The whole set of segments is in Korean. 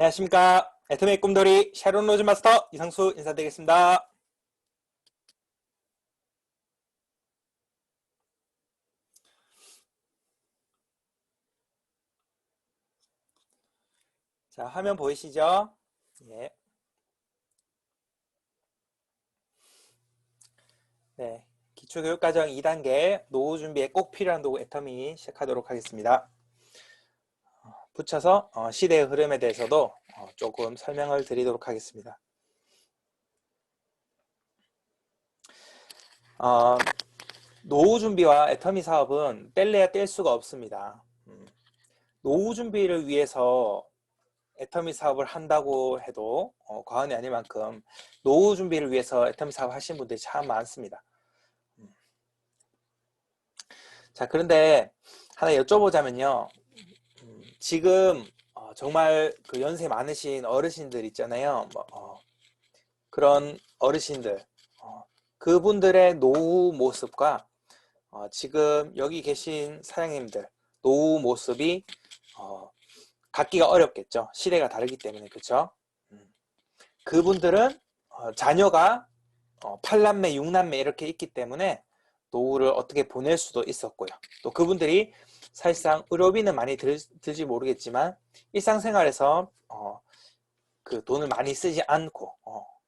안녕하십니까. 애터미의 꿈돌이 샤론 로즈 마스터 이상수 인사드리겠습니다. 자, 화면 보이시죠? 예. 네. 기초교육과정 2단계 노후 준비에 꼭 필요한 도구 애터미 시작하도록 하겠습니다. 붙여서 시대의 흐름에 대해서도 조금 설명을 드리도록 하겠습니다. 노후 준비와 애터미 사업은 뗄래야 뗄 수가 없습니다. 노후 준비를 위해서 애터미 사업을 한다고 해도 과언이 아닐 만큼 노후 준비를 위해서 애터미 사업 하시는 분들이 참 많습니다. 자, 그런데 하나 여쭤보자면요. 지금 정말 그 연세 많으신 어르신들 있잖아요. 그런 어르신들, 그분들의 노후 모습과 지금 여기 계신 사장님들 노후 모습이 갖기가 어렵겠죠. 시대가 다르기 때문에. 그렇죠? 그분들은 자녀가 8남매, 6남매 이렇게 있기 때문에 노후를 어떻게 보낼 수도 있었고요. 또 그분들이 사실상 의료비는 많이 들지 모르겠지만 일상생활에서 그 돈을 많이 쓰지 않고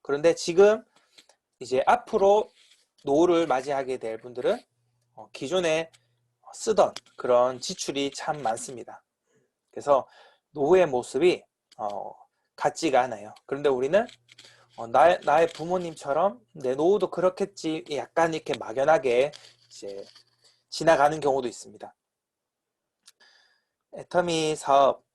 그런데 지금 이제 앞으로 노후를 맞이하게 될 분들은 기존에 쓰던 그런 지출이 참 많습니다. 그래서 노후의 모습이 같지가 않아요. 그런데 우리는 나의 부모님처럼 내 노후도 그렇겠지 약간 이렇게 막연하게 이제 지나가는 경우도 있습니다. 애터미 사업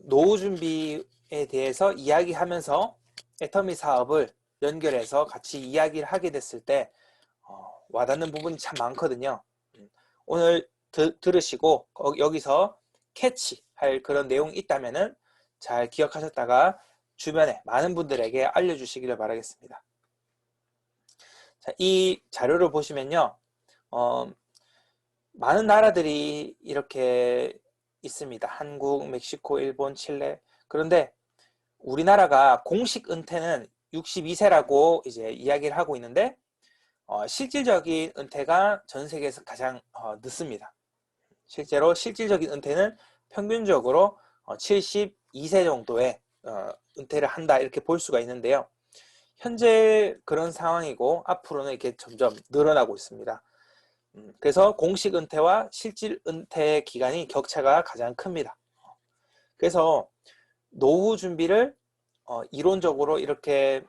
노후 준비에 대해서 이야기하면서 애터미 사업을 연결해서 같이 이야기를 하게 됐을 때 와닿는 부분이 참 많거든요. 오늘 들으시고 여기서 캐치할 그런 내용이 있다면은 잘 기억하셨다가 주변에 많은 분들에게 알려주시기를 바라겠습니다. 자, 이 자료를 보시면요. 많은 나라들이 이렇게 있습니다. 한국, 멕시코, 일본, 칠레. 그런데 우리나라가 공식 은퇴는 62세라고 이제 이야기를 하고 있는데 실질적인 은퇴가 전 세계에서 가장 늦습니다. 실제로 실질적인 은퇴는 평균적으로 72세 정도에 은퇴를 한다 이렇게 볼 수가 있는데요. 현재 그런 상황이고 앞으로는 이렇게 점점 늘어나고 있습니다. 그래서 공식 은퇴와 실질 은퇴 기간이 격차가 가장 큽니다. 그래서 노후 준비를 이론적으로 이렇게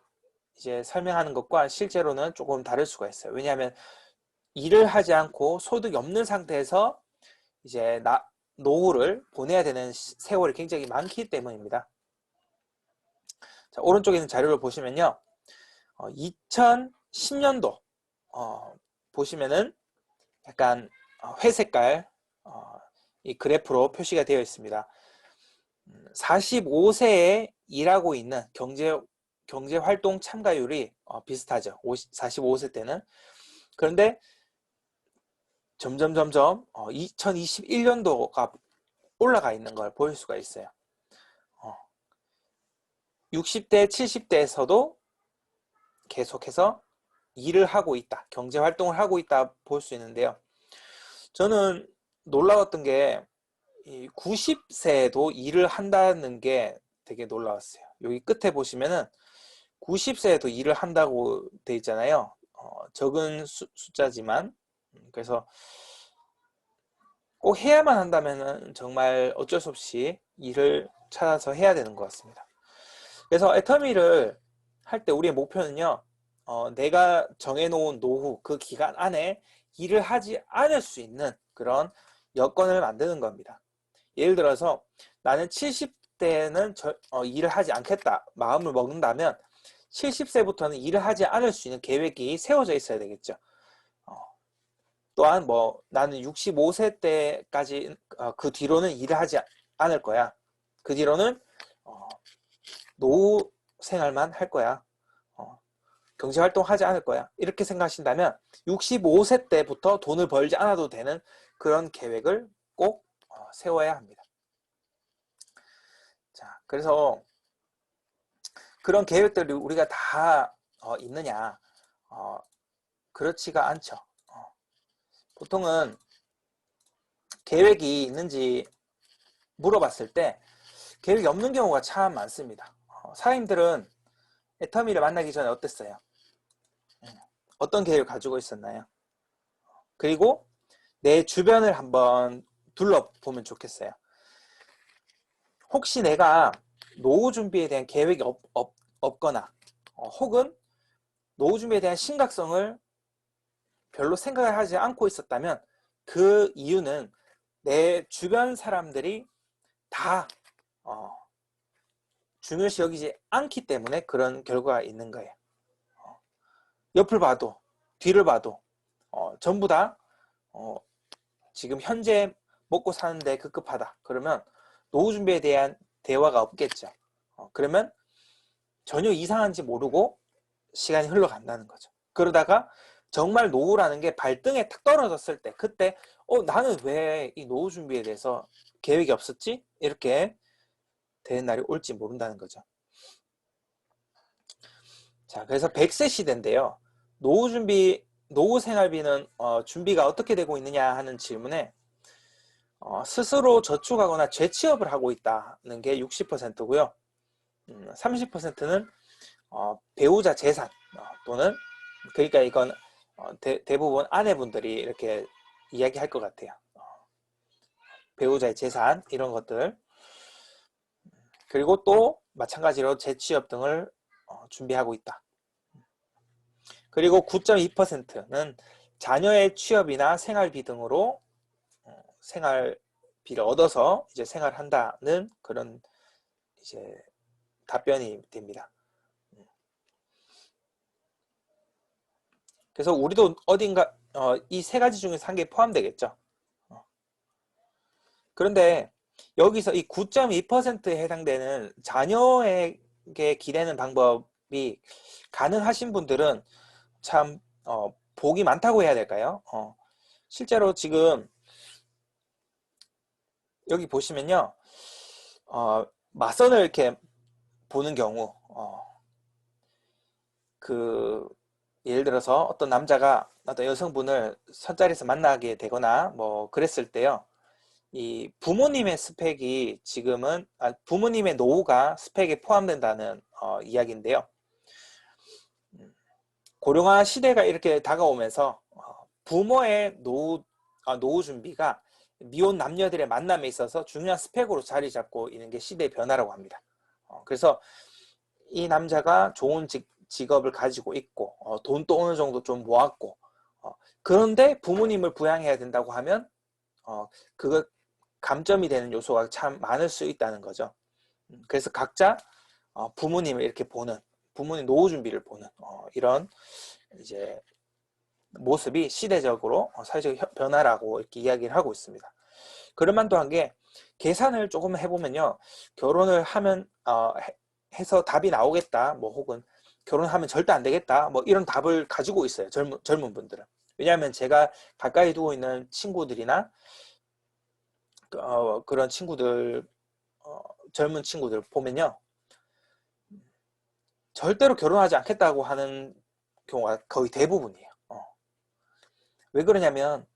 이제 설명하는 것과 실제로는 조금 다를 수가 있어요. 왜냐하면 일을 하지 않고 소득이 없는 상태에서 이제 노후를 보내야 되는 세월이 굉장히 많기 때문입니다. 자, 오른쪽에 있는 자료를 보시면요. 2010년도 보시면은 약간 회색깔 이 그래프로 표시가 되어 있습니다. 45세에 일하고 있는 경제활동 참가율이 비슷하죠. 45세 때는. 그런데 점점 2021년도가 올라가 있는 걸 볼 수가 있어요. 60대, 70대에서도 계속해서 일을 하고 있다. 경제활동을 하고 있다 볼 수 있는데요. 저는 놀라웠던 게 90세에도 일을 한다는 게 되게 놀라웠어요. 여기 끝에 보시면은 90세에도 일을 한다고 돼 있잖아요. 적은 숫자지만 그래서 꼭 해야만 한다면은 정말 어쩔 수 없이 일을 찾아서 해야 되는 것 같습니다. 그래서 애터미를 할 때 우리의 목표는요. 내가 정해놓은 노후 그 기간 안에 일을 하지 않을 수 있는 그런 여건을 만드는 겁니다. 예를 들어서 나는 70대는 일을 하지 않겠다 마음을 먹는다면 70세부터는 일을 하지 않을 수 있는 계획이 세워져 있어야 되겠죠. 또한 나는 65세 때까지 그 뒤로는 일을 하지 않을 거야. 그 뒤로는 노후 생활만 할 거야. 경제활동 하지 않을 거야. 이렇게 생각하신다면 65세 때부터 돈을 벌지 않아도 되는 그런 계획을 꼭 세워야 합니다. 자, 그래서 그런 계획들이 우리가 다 있느냐? 그렇지가 않죠. 보통은 계획이 있는지 물어봤을 때 계획이 없는 경우가 참 많습니다. 사장님들은 애터미를 만나기 전에 어땠어요? 어떤 계획을 가지고 있었나요? 그리고 내 주변을 한번 둘러보면 좋겠어요. 혹시 내가 노후 준비에 대한 계획이 없거나 혹은 노후 준비에 대한 심각성을 별로 생각을 하지 않고 있었다면 그 이유는 내 주변 사람들이 다 중요시 여기지 않기 때문에 그런 결과가 있는 거예요. 옆을 봐도 뒤를 봐도 전부 다 지금 현재 먹고 사는데 급급하다. 그러면 노후 준비에 대한 대화가 없겠죠. 그러면 전혀 이상한지 모르고 시간이 흘러간다는 거죠. 그러다가 정말 노후라는 게 발등에 탁 떨어졌을 때 그때 나는 왜 이 노후 준비에 대해서 계획이 없었지? 이렇게 되는 날이 올지 모른다는 거죠. 자, 그래서 100세 시대인데요. 노후 생활비는 준비가 어떻게 되고 있느냐 하는 질문에 스스로 저축하거나 재취업을 하고 있다는 게 60%고요. 30%는 배우자 재산 또는 그러니까 이건 대부분 아내분들이 이렇게 이야기할 것 같아요. 배우자의 재산 이런 것들 그리고 또 마찬가지로 재취업 등을 준비하고 있다. 그리고 9.2%는 자녀의 취업이나 생활비 등으로 생활비를 얻어서 이제 생활한다는 그런 이제 답변이 됩니다. 그래서 우리도 어딘가 이 세 가지 중에서 한 개 포함되겠죠. 그런데 여기서 이 9.2%에 해당되는 자녀에게 기대는 방법이 가능하신 분들은 참 복이 많다고 해야 될까요? 실제로 지금 여기 보시면요. 맞선을 이렇게 보는 경우 예를 들어서 어떤 남자가 어떤 여성분을 선자리에서 만나게 되거나 뭐 그랬을 때요. 이 부모님의 스펙이 지금은 부모님의 노후가 스펙에 포함된다는 이야기인데요. 고령화 시대가 이렇게 다가오면서 부모의 노후 준비가 미혼 남녀들의 만남에 있어서 중요한 스펙으로 자리 잡고 있는 게 시대의 변화라고 합니다. 그래서 이 남자가 좋은 직업을 가지고 있고 돈도 어느 정도 좀 모았고 그런데 부모님을 부양해야 된다고 하면 그거 감점이 되는 요소가 참 많을 수 있다는 거죠. 그래서 각자 부모님을 이렇게 보는 부모님 노후 준비를 보는 이런 이제 모습이 시대적으로 사회적 변화라고 이렇게 이야기를 하고 있습니다. 그럴만도 한 게 계산을 조금 해보면요. 결혼을 하면 해서 답이 나오겠다. 뭐 혹은 결혼하면 절대 안 되겠다. 뭐 이런 답을 가지고 있어요. 젊은 분들은. 왜냐하면 제가 가까이 두고 있는 친구들이나 그런 친구들 젊은 친구들 보면요. 절대로 결혼하지 않겠다고 하는 경우가 거의 대부분이에요. 왜 그러냐면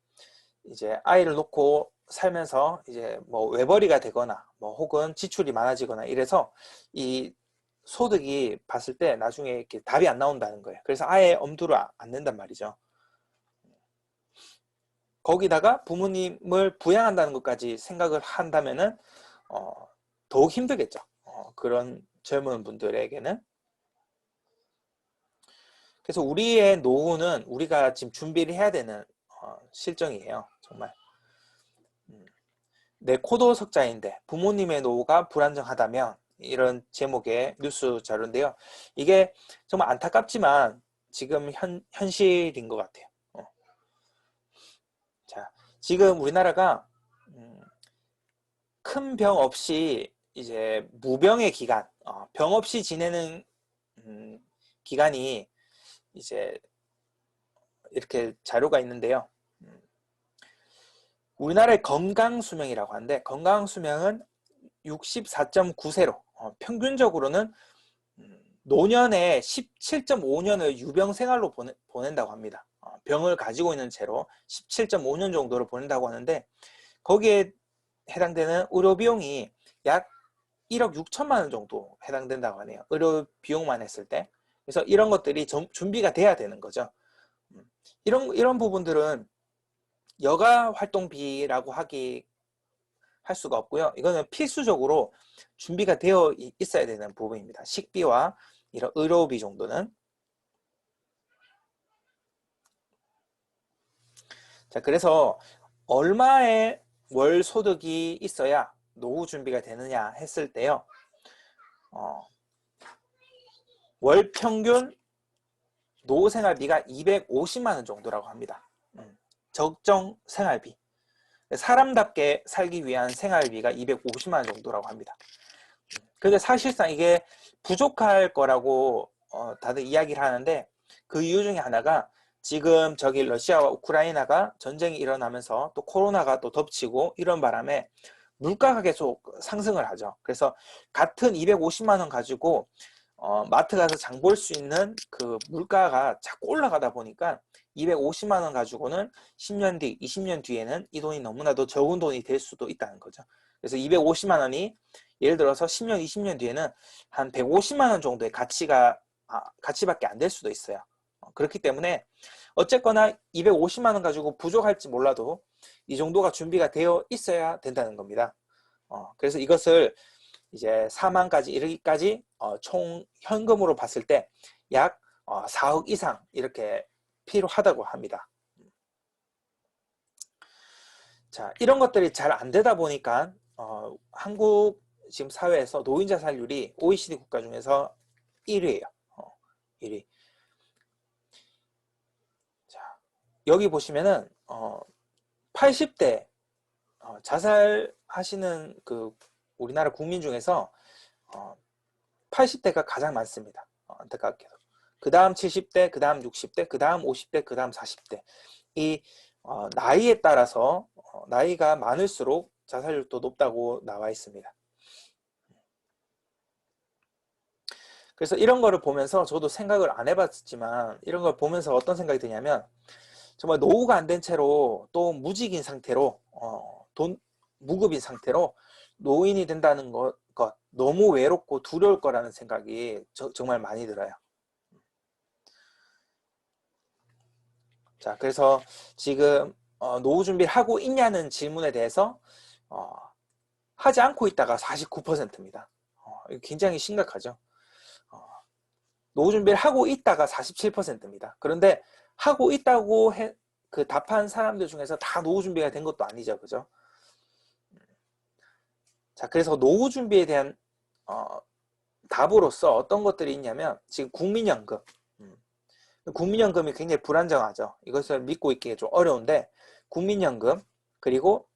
이제 아이를 놓고 살면서 이제 뭐 외벌이가 되거나 뭐 혹은 지출이 많아지거나 이래서 이 소득이 봤을 때 나중에 이렇게 답이 안 나온다는 거예요. 그래서 아예 엄두를 안 낸단 말이죠. 거기다가 부모님을 부양한다는 것까지 생각을 한다면은 더욱 힘들겠죠. 그런 젊은 분들에게는. 그래서 우리의 노후는 우리가 지금 준비를 해야 되는 실정이에요. 정말. 내 코도 석자인데 부모님의 노후가 불안정하다면 이런 제목의 뉴스 자료인데요. 이게 정말 안타깝지만 지금 현실인 것 같아요. 자, 지금 우리나라가 큰 병 없이 이제 무병의 기간, 병 없이 지내는 기간이 이제 이렇게 자료가 있는데요. 우리나라의 건강수명이라고 하는데 건강수명은 64.9세로 평균적으로는 노년에 17.5년을 유병 생활로 보낸다고 합니다. 병을 가지고 있는 채로 17.5년 정도를 보낸다고 하는데, 거기에 해당되는 의료 비용이 약 1억 6천만 원 정도 해당된다고 하네요. 의료 비용만 했을 때. 그래서 이런 것들이 준비가 돼야 되는 거죠. 이런 부분들은 여가 활동비라고 할 수가 없고요. 이거는 필수적으로 준비가 되어 있어야 되는 부분입니다. 식비와 이런 의료비 정도는. 자, 그래서 얼마의 월 소득이 있어야 노후 준비가 되느냐 했을 때요. 월 평균 노후 생활비가 250만 원 정도라고 합니다. 적정 생활비. 사람답게 살기 위한 생활비가 250만 원 정도라고 합니다. 근데 사실상 이게 부족할 거라고 다들 이야기를 하는데, 그 이유 중에 하나가 지금 저기 러시아와 우크라이나가 전쟁이 일어나면서 또 코로나가 또 덮치고 이런 바람에 물가가 계속 상승을 하죠. 그래서 같은 250만 원 가지고 마트 가서 장 볼 수 있는 그 물가가 자꾸 올라가다 보니까 250만 원 가지고는 10년 뒤, 20년 뒤에는 이 돈이 너무나도 적은 돈이 될 수도 있다는 거죠. 그래서 250만 원이 예를 들어서 10년, 20년 뒤에는 한 150만 원 정도의 가치밖에 안 될 수도 있어요. 그렇기 때문에 어쨌거나 250만 원 가지고 부족할지 몰라도 이 정도가 준비가 되어 있어야 된다는 겁니다. 그래서 이것을 이제 사망까지 이르기까지 총 현금으로 봤을 때 약 4억 이상 이렇게 필요하다고 합니다. 자, 이런 것들이 잘 안 되다 보니까 한국 지금 사회에서 노인 자살률이 OECD 국가 중에서 1위예요. 1위. 자, 여기 보시면은 80대 자살하시는 그 우리나라 국민 중에서 80대가 가장 많습니다. 안타깝게도. 그 다음 70대, 그 다음 60대, 그 다음 50대, 그 다음 40대. 이 나이에 따라서 나이가 많을수록 자살률도 높다고 나와 있습니다. 그래서 이런 거를 보면서 저도 생각을 안 해봤지만, 이런 걸 보면서 어떤 생각이 드냐면, 정말 노후가 안 된 채로 또 무직인 상태로 무급인 상태로 노인이 된다는 것 너무 외롭고 두려울 거라는 생각이 정말 많이 들어요. 자, 그래서 지금 노후 준비를 하고 있냐는 질문에 대해서 하지 않고 있다가 49%입니다. 굉장히 심각하죠. 노후 준비를 하고 있다가 47%입니다. 그런데 하고 있다고 그 답한 사람들 중에서 다 노후 준비가 된 것도 아니죠. 그죠? 자, 그래서 노후 준비에 대한 답으로서 어떤 것들이 있냐면, 지금 국민연금. 국민연금이 굉장히 불안정하죠. 이것을 믿고 있기가 좀 어려운데, 국민연금, 그리고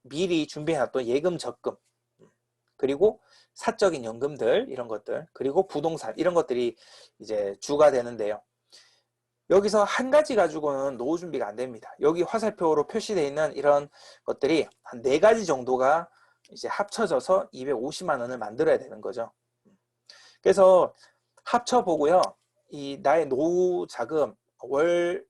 미리 준비해놨던 예금 적금, 그리고 사적인 연금들, 이런 것들, 그리고 부동산, 이런 것들이 이제 주가 되는데요. 여기서 한 가지 가지고는 노후 준비가 안 됩니다. 여기 화살표로 표시되어 있는 이런 것들이 한 4가지 정도가 이제 합쳐져서 250만 원을 만들어야 되는 거죠. 그래서 합쳐보고요, 이 나의 노후 자금 월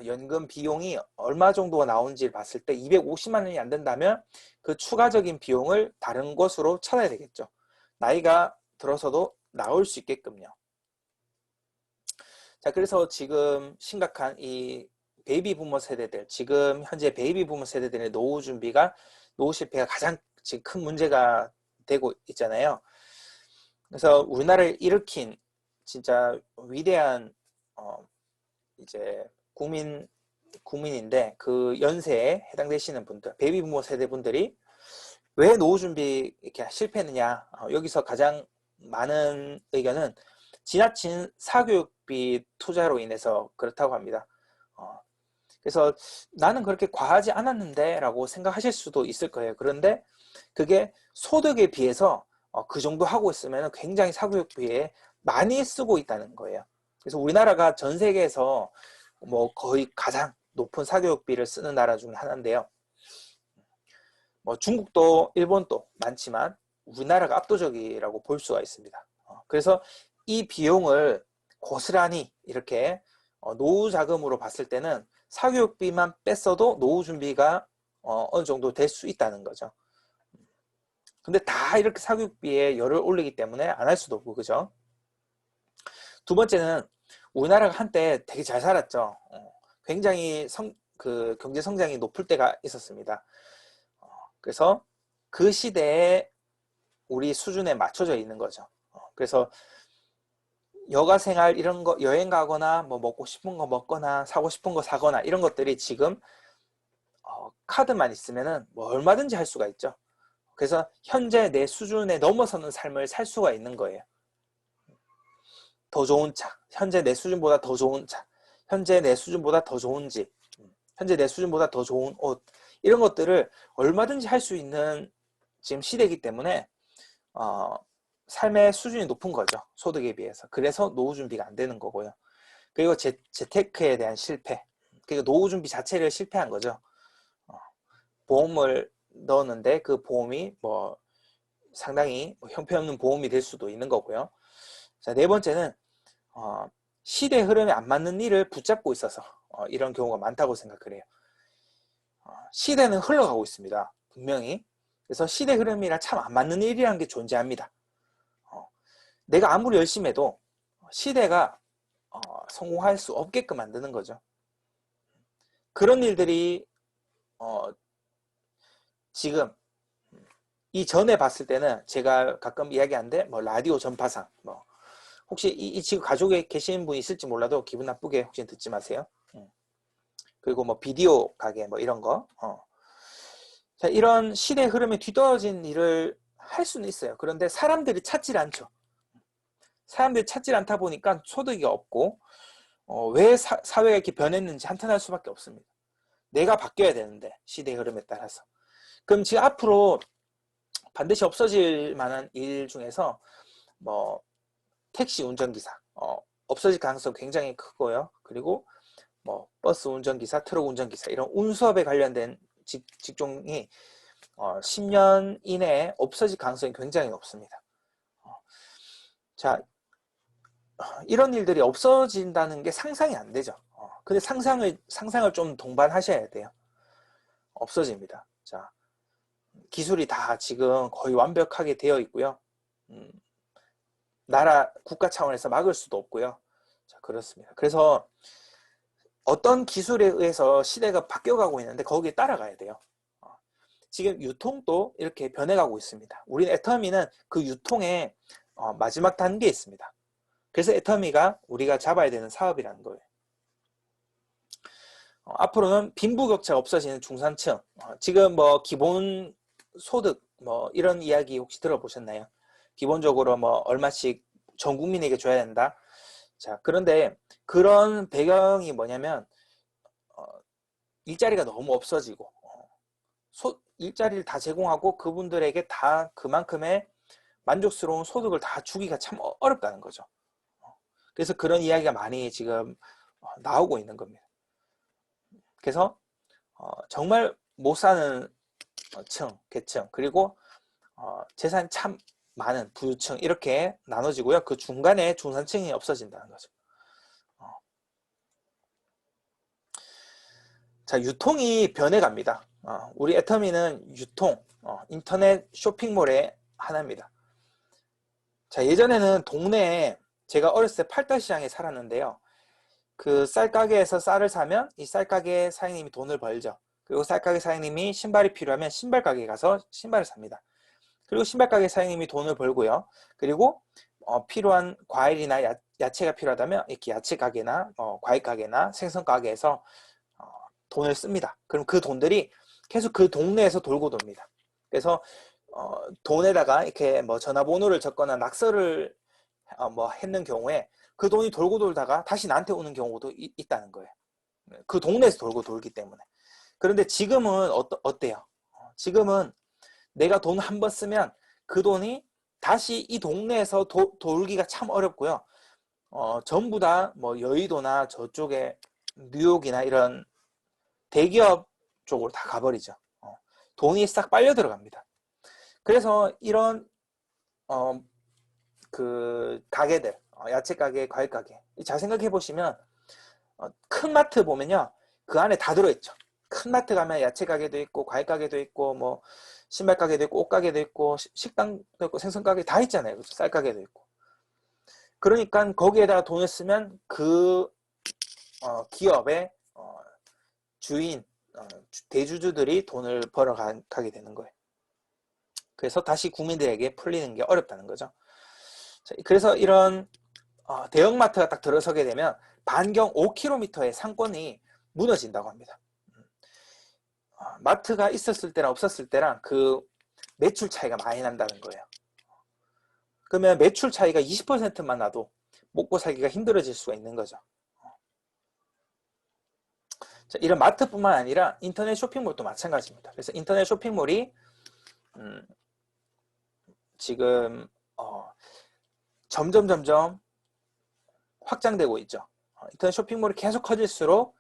연금 비용이 얼마 정도가 나오는지를 봤을 때 250만 원이 안 된다면 그 추가적인 비용을 다른 것으로 찾아야 되겠죠. 나이가 들어서도 나올 수 있게끔요. 자, 그래서 지금 심각한 이 베이비 부머 세대들, 지금 현재 베이비 부머 세대들의 노후 준비가, 노후 실패가 가장 지금 큰 문제가 되고 있잖아요. 그래서 우리나라를 일으킨 진짜 위대한 이제 국민인데, 그 연세에 해당되시는 분들, 베이비 부머 세대 분들이 왜 노후 준비 이렇게 실패했느냐, 여기서 가장 많은 의견은 지나친 사교육비 투자로 인해서 그렇다고 합니다. 그래서 나는 그렇게 과하지 않았는데 라고 생각하실 수도 있을 거예요. 그런데 그게 소득에 비해서 그 정도 하고 있으면 굉장히 사교육비에 많이 쓰고 있다는 거예요. 그래서 우리나라가 전 세계에서 뭐 거의 가장 높은 사교육비를 쓰는 나라 중에 하나인데요. 뭐 중국도 일본도 많지만 우리나라가 압도적이라고 볼 수가 있습니다. 그래서 이 비용을 고스란히 이렇게 노후 자금으로 봤을 때는 사교육비만 뺐어도 노후 준비가 어느 정도 될 수 있다는 거죠. 근데 다 이렇게 사교육비에 열을 올리기 때문에 안 할 수도 없고, 그죠? 두 번째는 우리나라가 한때 되게 잘 살았죠. 굉장히 그 경제 성장이 높을 때가 있었습니다. 그래서 그 시대에 우리 수준에 맞춰져 있는 거죠. 그래서 여가 생활 이런 거, 여행 가거나 뭐 먹고 싶은 거 먹거나 사고 싶은 거 사거나 이런 것들이 지금 카드만 있으면은 뭐 얼마든지 할 수가 있죠. 그래서 현재 내 수준에 넘어서는 삶을 살 수가 있는 거예요. 더 좋은 차, 현재 내 수준보다 더 좋은 차, 현재 내 수준보다 더 좋은 집, 현재 내 수준보다 더 좋은 옷, 이런 것들을 얼마든지 할 수 있는 지금 시대이기 때문에 삶의 수준이 높은 거죠. 소득에 비해서. 그래서 노후 준비가 안 되는 거고요. 그리고 재테크에 대한 실패, 그리고 노후 준비 자체를 실패한 거죠. 보험을 넣었는데 그 보험이 뭐 상당히 형편없는 보험이 될 수도 있는 거고요. 자, 네 번째는 시대 흐름에 안 맞는 일을 붙잡고 있어서 이런 경우가 많다고 생각을 해요. 시대는 흘러가고 있습니다. 분명히. 그래서 시대 흐름이랑 참 안 맞는 일이라는 게 존재합니다. 내가 아무리 열심히 해도 시대가 성공할 수 없게끔 만드는 거죠. 그런 일들이 지금 이전에 봤을 때는 제가 가끔 이야기하는데 뭐 라디오 전파상, 뭐 혹시 이 지금 가족에 계시는 분이 있을지 몰라도 기분 나쁘게 혹시 듣지 마세요. 그리고 뭐 비디오 가게 뭐 이런 거. 자, 이런 시대 흐름에 뒤떨어진 일을 할 수는 있어요. 그런데 사람들이 찾질 않죠. 사람들이 찾질 않다 보니까 소득이 없고 왜 사회가 이렇게 변했는지 한탄할 수밖에 없습니다. 내가 바뀌어야 되는데 시대 흐름에 따라서. 그럼 지금 앞으로 반드시 없어질 만한 일 중에서 뭐 택시 운전기사 없어질 가능성 굉장히 크고요. 그리고 뭐 버스 운전기사, 트럭 운전기사 이런 운수업에 관련된 직종이 10년 이내에 없어질 가능성이 굉장히 높습니다. 자, 이런 일들이 없어진다는 게 상상이 안 되죠. 근데 상상을 좀 동반하셔야 돼요. 없어집니다. 자, 기술이 다 지금 거의 완벽하게 되어 있고요. 국가 차원에서 막을 수도 없고요. 자, 그렇습니다. 그래서 어떤 기술에 의해서 시대가 바뀌어가고 있는데 거기에 따라가야 돼요. 지금 유통도 이렇게 변해가고 있습니다. 우리는 애터미는 그 유통의 마지막 단계에 있습니다. 그래서 애터미가 우리가 잡아야 되는 사업이라는 거예요. 앞으로는 빈부격차가 없어지는 중산층, 지금 뭐 기본 소득 뭐 이런 이야기 혹시 들어보셨나요? 기본적으로 뭐 얼마씩 전 국민에게 줘야 된다. 자, 그런데 그런 배경이 뭐냐면 일자리가 너무 없어지고 일자리를 다 제공하고 그분들에게 다 그만큼의 만족스러운 소득을 다 주기가 참 어렵다는 거죠. 그래서 그런 이야기가 많이 지금 나오고 있는 겁니다. 그래서 정말 못 사는 계층, 그리고 재산이 참 많은 부유층 이렇게 나눠지고요. 그 중간에 중산층이 없어진다는 거죠. 자, 유통이 변해갑니다. 우리 애터미는 유통, 인터넷 쇼핑몰의 하나입니다. 자, 예전에는 동네에 제가 어렸을 때 팔달시장에 살았는데요. 그 쌀가게에서 쌀을 사면 이 쌀가게 사장님이 돈을 벌죠. 그리고 쌀가게 사장님이 신발이 필요하면 신발가게에 가서 신발을 삽니다. 그리고 신발가게 사장님이 돈을 벌고요. 그리고 필요한 과일이나 야채가 필요하다면 이렇게 야채 가게나 과일 가게나 생선 가게에서 돈을 씁니다. 그럼 그 돈들이 계속 그 동네에서 돌고 돕니다. 그래서 돈에다가 이렇게 뭐 전화번호를 적거나 낙서를 뭐 했는 경우에 그 돈이 돌고 돌다가 다시 나한테 오는 경우도 있다는 거예요. 그 동네에서 돌고 돌기 때문에. 그런데 지금은 어때요? 지금은 내가 돈 한 번 쓰면 그 돈이 다시 이 동네에서 돌기가 참 어렵고요. 전부 다 뭐 여의도나 저쪽에 뉴욕이나 이런 대기업 쪽으로 다 가버리죠. 돈이 싹 빨려 들어갑니다. 그래서 이런 그 가게들, 야채 가게, 과일 가게. 잘 생각해 보시면 큰 마트 보면요, 그 안에 다 들어있죠. 큰 마트 가면 야채 가게도 있고, 과일 가게도 있고, 뭐 신발 가게도 있고, 옷 가게도 있고, 식당도 있고, 생선 가게 다 있잖아요. 그렇죠? 쌀 가게도 있고. 그러니까 거기에다가 돈을 쓰면 그 기업의 주인, 대주주들이 돈을 벌어 가게 되는 거예요. 그래서 다시 국민들에게 풀리는 게 어렵다는 거죠. 자, 그래서 이런 대형마트가 딱 들어서게 되면 반경 5km의 상권이 무너진다고 합니다. 마트가 있었을 때랑 없었을 때랑 그 매출 차이가 많이 난다는 거예요. 그러면 매출 차이가 20%만 나도 먹고 살기가 힘들어질 수가 있는 거죠. 자, 이런 마트뿐만 아니라 인터넷 쇼핑몰도 마찬가지입니다. 그래서 인터넷 쇼핑몰이 지금 점점 확장되고 있죠. 인터넷 쇼핑몰이 계속 커질수록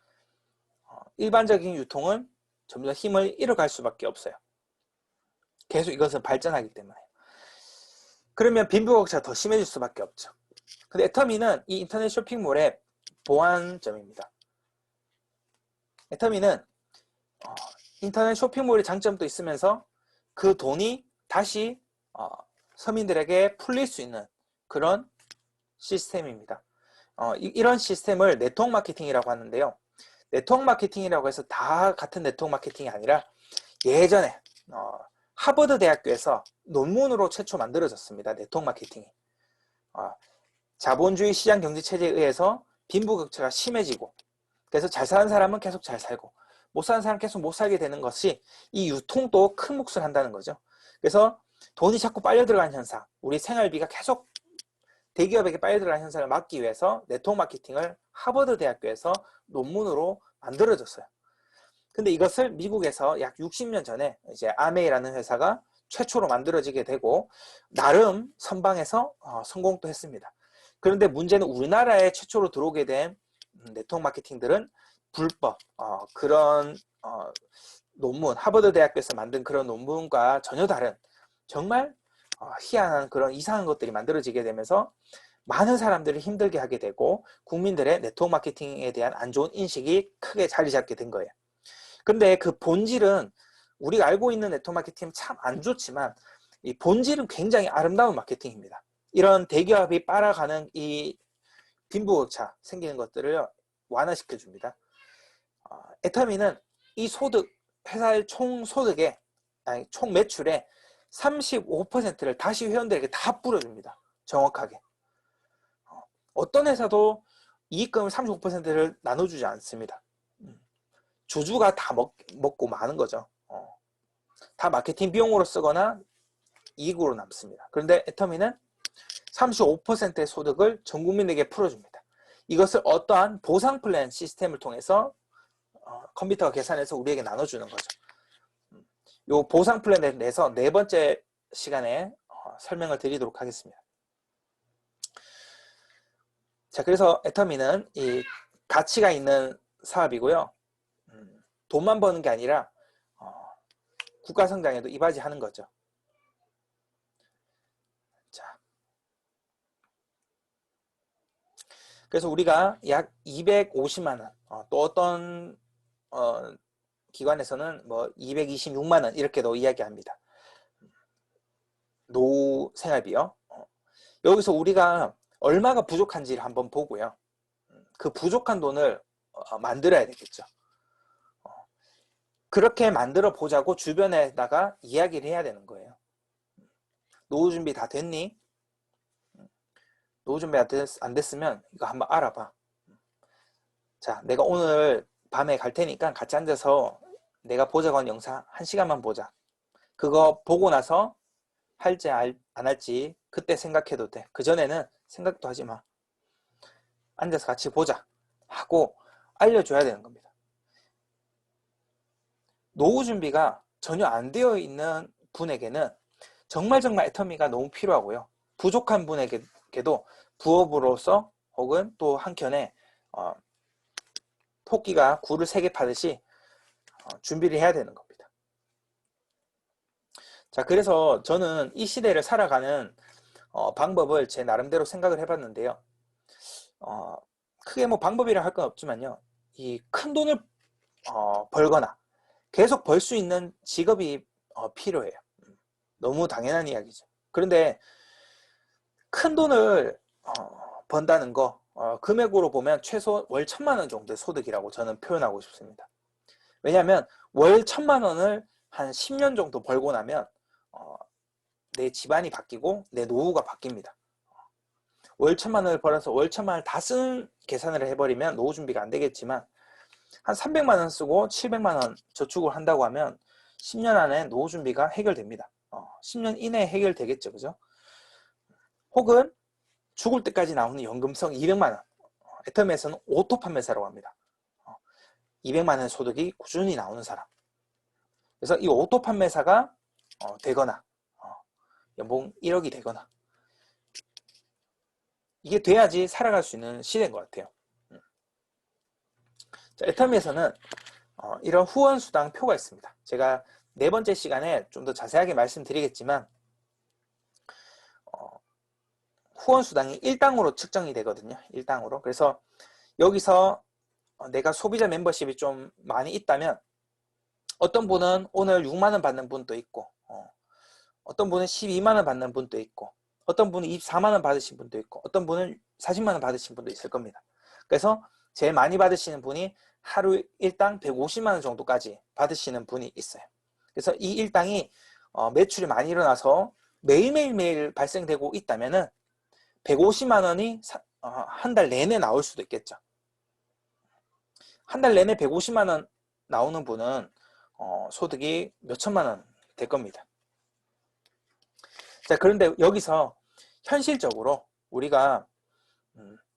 일반적인 유통은 점점 힘을 잃어갈 수밖에 없어요. 계속 이것은 발전하기 때문에. 그러면 빈부격차가 더 심해질 수밖에 없죠. 근데 애터미는 이 인터넷 쇼핑몰의 보완점입니다. 애터미는 인터넷 쇼핑몰의 장점도 있으면서 그 돈이 다시 서민들에게 풀릴 수 있는 그런 시스템입니다. 이런 시스템을 네트워크 마케팅이라고 하는데요. 네트워크 마케팅이라고 해서 다 같은 네트워크 마케팅이 아니라 예전에 하버드 대학교에서 논문으로 최초 만들어졌습니다. 네트워크 마케팅이. 자본주의 시장 경제 체제에 의해서 빈부격차가 심해지고, 그래서 잘 사는 사람은 계속 잘 살고 못 사는 사람은 계속 못 살게 되는 것이 이 유통도 큰 몫을 한다는 거죠. 그래서 돈이 자꾸 빨려 들어가는 현상, 우리 생활비가 계속 대기업에게 빨려 들어가는 현상을 막기 위해서 네트워크 마케팅을 하버드 대학교에서 논문으로 만들어졌어요. 근데 이것을 미국에서 약 60년 전에 이제 아메이라는 회사가 최초로 만들어지게 되고 나름 선방해서 성공도 했습니다. 그런데 문제는 우리나라에 최초로 들어오게 된 네트워크 마케팅들은 불법, 그런 논문, 하버드 대학교에서 만든 그런 논문과 전혀 다른 정말 희한한 그런 이상한 것들이 만들어지게 되면서 많은 사람들을 힘들게 하게 되고 국민들의 네트워크 마케팅에 대한 안 좋은 인식이 크게 자리 잡게 된 거예요. 근데 그 본질은 우리가 알고 있는 네트워크 마케팅은 참 안 좋지만 이 본질은 굉장히 아름다운 마케팅입니다. 이런 대기업이 빨아가는 이 빈부격차 생기는 것들을 완화시켜 줍니다. 애터미는 이 소득, 회사의 총 소득의, 아니, 총 매출의 35%를 다시 회원들에게 다 뿌려줍니다. 정확하게. 어떤 회사도 이익금을 35%를 나눠주지 않습니다. 주주가 다 먹고 마는 거죠. 다 마케팅 비용으로 쓰거나 이익으로 남습니다. 그런데 애터미는 35%의 소득을 전 국민에게 풀어줍니다. 이것을 어떠한 보상 플랜 시스템을 통해서 컴퓨터가 계산해서 우리에게 나눠주는 거죠. 이 보상 플랜에 대해서 네 번째 시간에 설명을 드리도록 하겠습니다. 자, 그래서 애터미는 이 가치가 있는 사업이고요. 돈만 버는 게 아니라 국가 성장에도 이바지하는 거죠. 자, 그래서 우리가 약 250만 원, 또 어떤 기관에서는 뭐 226만 원 이렇게도 이야기합니다. 노후 생활비요. 여기서 우리가 얼마가 부족한지를 한번 보고요. 그 부족한 돈을 만들어야 되겠죠. 그렇게 만들어 보자고 주변에다가 이야기를 해야 되는 거예요. 노후 준비 다 됐니? 노후 준비 안 됐으면 이거 한번 알아봐. 자, 내가 오늘 밤에 갈 테니까 같이 앉아서 내가 보자고 한 영상 1시간만 보자. 그거 보고 나서 할지 안 할지 그때 생각해도 돼. 그전에는 생각도 하지 마. 앉아서 같이 보자 하고 알려줘야 되는 겁니다. 노후 준비가 전혀 안 되어 있는 분에게는 정말 애터미가 너무 필요하고요. 부족한 분에게도 부업으로서 혹은 또 한켠에 토끼가 굴을 3개 파듯이 준비를 해야 되는 겁니다. 자, 그래서 저는 이 시대를 살아가는 방법을 제 나름대로 생각을 해봤는데요. 크게 뭐 방법이라 할 건 없지만요. 이 큰 돈을 벌거나 계속 벌 수 있는 직업이 필요해요. 너무 당연한 이야기죠. 그런데 큰 돈을 번다는 거 금액으로 보면 최소 월 1,000만 원 정도의 소득이라고 저는 표현하고 싶습니다. 왜냐하면 월 1,000만 원을 한 10년 정도 벌고 나면 내 집안이 바뀌고 내 노후가 바뀝니다. 월 1,000만 원을 벌어서 월 1,000만 원을 다 쓴 계산을 해버리면 노후 준비가 안 되겠지만 한 300만 원 쓰고 700만 원 저축을 한다고 하면 10년 안에 노후 준비가 해결됩니다. 10년 이내에 해결되겠죠. 그죠? 혹은 죽을 때까지 나오는 연금성 200만 원. 애터미에서는 오토 판매사라고 합니다. 200만 원 소득이 꾸준히 나오는 사람. 그래서 이 오토 판매사가 되거나 연봉 1억이 되거나 이게 돼야지 살아갈 수 있는 시대인 것 같아요. 자, 애터미에서는 이런 후원수당 표가 있습니다. 제가 네 번째 시간에 좀 더 자세하게 말씀드리겠지만 후원수당이 1당으로 측정이 되거든요. 1당으로. 그래서 여기서 내가 소비자 멤버십이 좀 많이 있다면 어떤 분은 오늘 6만 원 받는 분도 있고 어떤 분은 12만 원 받는 분도 있고 어떤 분은 24만 원 받으신 분도 있고 어떤 분은 40만 원 받으신 분도 있을 겁니다. 그래서 제일 많이 받으시는 분이 하루 일당 150만 원 정도까지 받으시는 분이 있어요. 그래서 이 일당이 매출이 많이 일어나서 매일 발생되고 있다면은 150만 원이 한 달 내내 나올 수도 있겠죠. 한 달 내내 150만 원 나오는 분은 소득이 몇천만 원 될 겁니다. 자, 그런데 여기서 현실적으로 우리가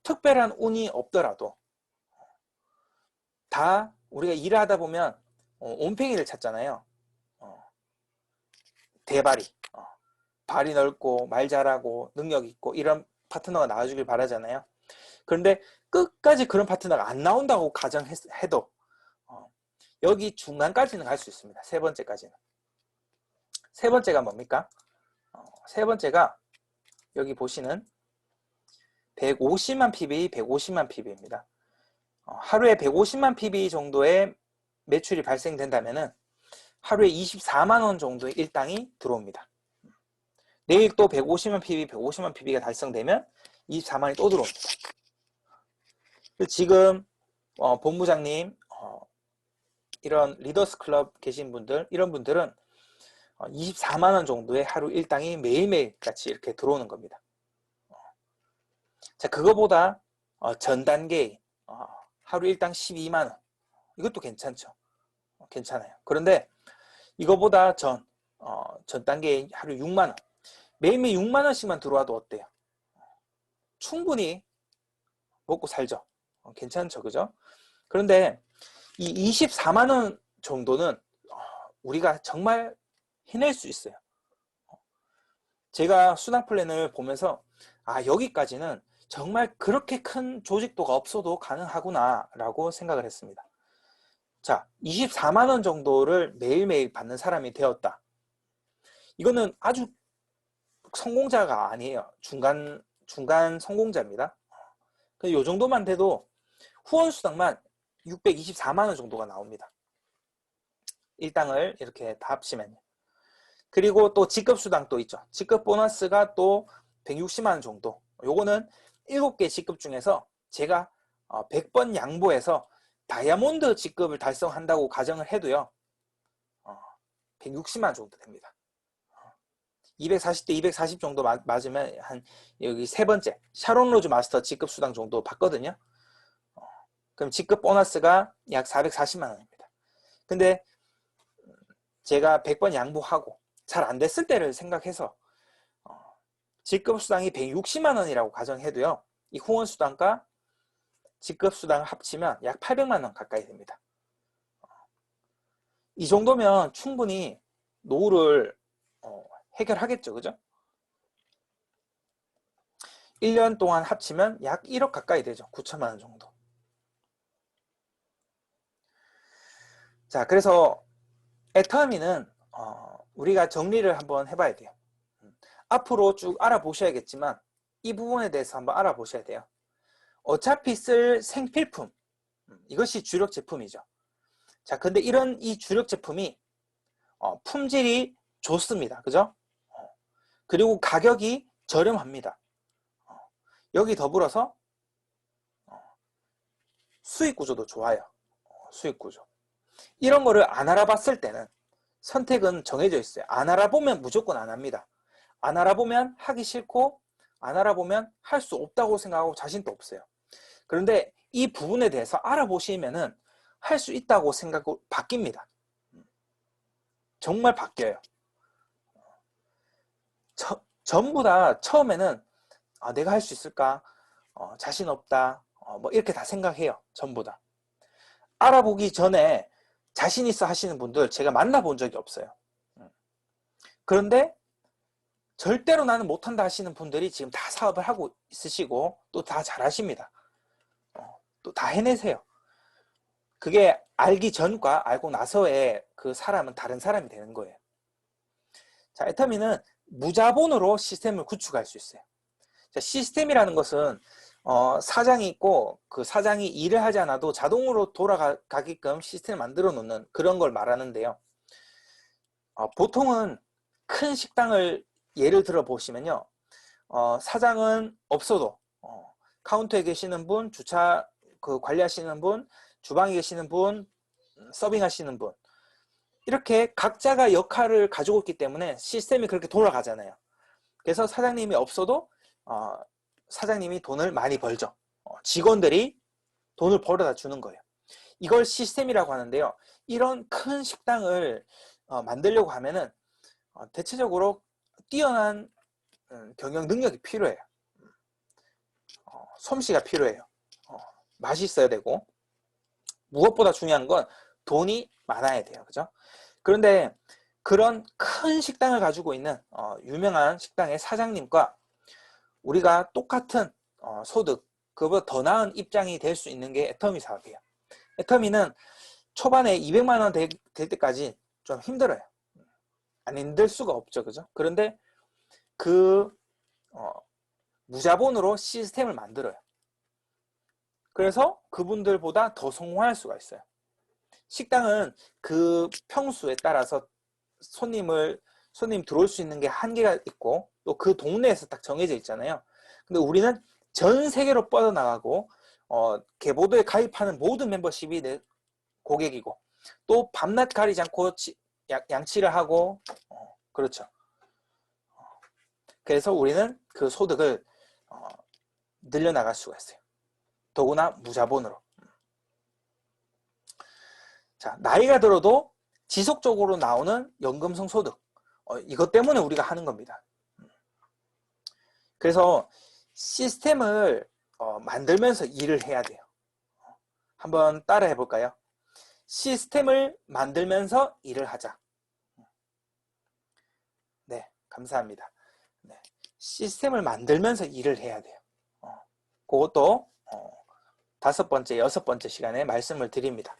특별한 운이 없더라도 다 우리가 일을 하다 보면 온팽이를 찾잖아요. 대발이 발이 넓고 말 잘하고 능력 있고 이런 파트너가 나와주길 바라잖아요. 그런데 끝까지 그런 파트너가 안 나온다고 가정해도 여기 중간까지는 갈 수 있습니다. 세 번째까지는. 세 번째가 뭡니까? 세 번째가 여기 보시는 150만 PB, 150만 PB입니다. 하루에 150만 PB 정도의 매출이 발생된다면 하루에 24만 원 정도의 일당이 들어옵니다. 내일 또 150만 PB, 150만 PB가 달성되면 24만 원이 또 들어옵니다. 지금 본부장님 이런 리더스 클럽 계신 분들 이런 분들은 24만 원 정도의 하루 일당이 매일매일 같이 이렇게 들어오는 겁니다. 자, 그거보다 전 단계 하루 일당 12만 원 이것도 괜찮죠. 괜찮아요. 그런데 이거보다 전 단계에 하루 6만 원 매일매일 6만 원씩만 들어와도 어때요? 충분히 먹고 살죠. 괜찮죠. 그죠? 그런데 이 24만 원 정도는 우리가 정말 해낼 수 있어요. 제가 수당 플랜을 보면서 여기까지는 정말 그렇게 큰 조직도가 없어도 가능하구나 라고 생각을 했습니다. 자, 24만 원 정도를 매일매일 받는 사람이 되었다. 이거는 아주 성공자가 아니에요. 중간 성공자입니다. 이 정도만 돼도 후원수당만 624만 원 정도가 나옵니다. 일당을 이렇게 다 합치면요. 그리고 또 직급수당 또 있죠. 직급 보너스가 또 160만 원 정도. 요거는 7개 직급 중에서 제가 100번 양보해서 다이아몬드 직급을 달성한다고 가정을 해도요. 160만 원 정도 됩니다. 240대 240 정도 맞으면 한 여기 세 번째 샤론 로즈 마스터 직급 수당 정도 받거든요. 그럼 직급 보너스가 약 440만 원입니다. 근데 제가 100번 양보하고 잘 안 됐을 때를 생각해서 직급 수당이 160만 원이라고 가정해도요. 이 후원 수당과 직급 수당 합치면 약 800만 원 가까이 됩니다. 이 정도면 충분히 노후를 해결하겠죠. 그죠? 1년 동안 합치면 약 1억 가까이 되죠. 9천만 원 정도. 자, 그래서 애터미는 우리가 정리를 한번 해봐야 돼요. 앞으로 쭉 알아보셔야겠지만 이 부분에 대해서 한번 알아보셔야 돼요. 어차피 쓸 생필품, 이것이 주력 제품이죠. 자, 근데 이 주력 제품이 품질이 좋습니다. 그죠? 그리고 가격이 저렴합니다. 여기 더불어서 수익 구조도 좋아요. 수익 구조. 이런 거를 안 알아봤을 때는 선택은 정해져 있어요. 안 알아보면 무조건 안 합니다. 안 알아보면 하기 싫고, 안 알아보면 할 수 없다고 생각하고 자신도 없어요. 그런데 이 부분에 대해서 알아보시면은 할 수 있다고 생각이 바뀝니다. 정말 바뀌어요. 전부 다 처음에는 내가 할 수 있을까? 자신 없다. 뭐 이렇게 다 생각해요. 전부 다. 알아보기 전에 자신 있어 하시는 분들 제가 만나본 적이 없어요. 그런데 절대로 나는 못한다 하시는 분들이 지금 다 사업을 하고 있으시고 또 다 잘하십니다. 또 다 해내세요. 그게 알기 전과 알고 나서의 그 사람은 다른 사람이 되는 거예요. 자, 애터미는 무자본으로 시스템을 구축할 수 있어요. 자, 시스템이라는 것은 사장이 있고 그 사장이 일을 하지 않아도 자동으로 돌아가게끔 시스템을 만들어 놓는 그런 걸 말하는데요. 보통은 큰 식당을 예를 들어 보시면요. 사장은 없어도 카운터에 계시는 분, 주차 관리하시는 분, 주방에 계시는 분, 서빙하시는 분, 이렇게 각자가 역할을 가지고 있기 때문에 시스템이 그렇게 돌아가잖아요. 그래서 사장님이 없어도 사장님이 돈을 많이 벌죠. 직원들이 돈을 벌어다 주는 거예요. 이걸 시스템이라고 하는데요. 이런 큰 식당을 만들려고 하면은 대체적으로 뛰어난 경영 능력이 필요해요. 솜씨가 필요해요. 맛이 있어야 되고, 무엇보다 중요한 건 돈이 많아야 돼요. 그죠? 그런데 그런 큰 식당을 가지고 있는 유명한 식당의 사장님과 우리가 똑같은 소득, 그보다 더 나은 입장이 될 수 있는 게 애터미 사업이에요. 애터미는 초반에 200만 원 될 때까지 좀 힘들어요. 안 힘들 수가 없죠. 그죠? 그런데 무자본으로 시스템을 만들어요. 그래서 그분들보다 더 성공할 수가 있어요. 식당은 그 평수에 따라서 손님 들어올 수 있는 게 한계가 있고 또 그 동네에서 딱 정해져 있잖아요. 근데 우리는 전 세계로 뻗어나가고 개보도에 가입하는 모든 멤버십이 내 고객이고 또 밤낮 가리지 않고 양치를 하고 그렇죠. 그래서 우리는 그 소득을 늘려나갈 수가 있어요. 더구나 무자본으로. 자, 나이가 들어도 지속적으로 나오는 연금성 소득. 이것 때문에 우리가 하는 겁니다. 그래서 시스템을 만들면서 일을 해야 돼요. 한번 따라 해볼까요? 시스템을 만들면서 일을 하자. 네, 감사합니다. 네, 시스템을 만들면서 일을 해야 돼요. 그것도 5번째, 6번째 시간에 말씀을 드립니다.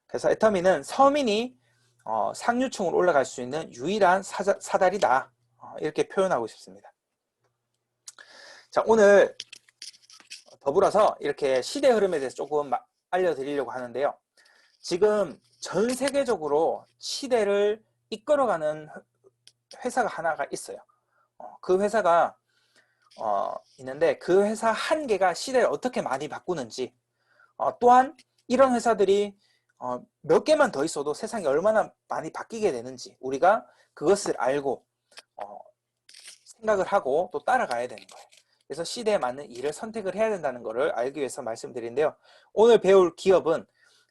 그래서 애터미는 서민이 상류층으로 올라갈 수 있는 유일한 사다리다. 이렇게 표현하고 싶습니다. 자, 오늘 더불어서 이렇게 시대 흐름에 대해서 조금 알려드리려고 하는데요. 지금 전 세계적으로 시대를 이끌어가는 회사가 하나가 있어요. 그 회사가 있는데 그 회사 한 개가 시대를 어떻게 많이 바꾸는지 또한 이런 회사들이 몇 개만 더 있어도 세상이 얼마나 많이 바뀌게 되는지 우리가 그것을 알고 생각을 하고 또 따라가야 되는 거예요. 그래서 시대에 맞는 일을 선택을 해야 된다는 것을 알기 위해서 말씀드리는데요. 오늘 배울 기업은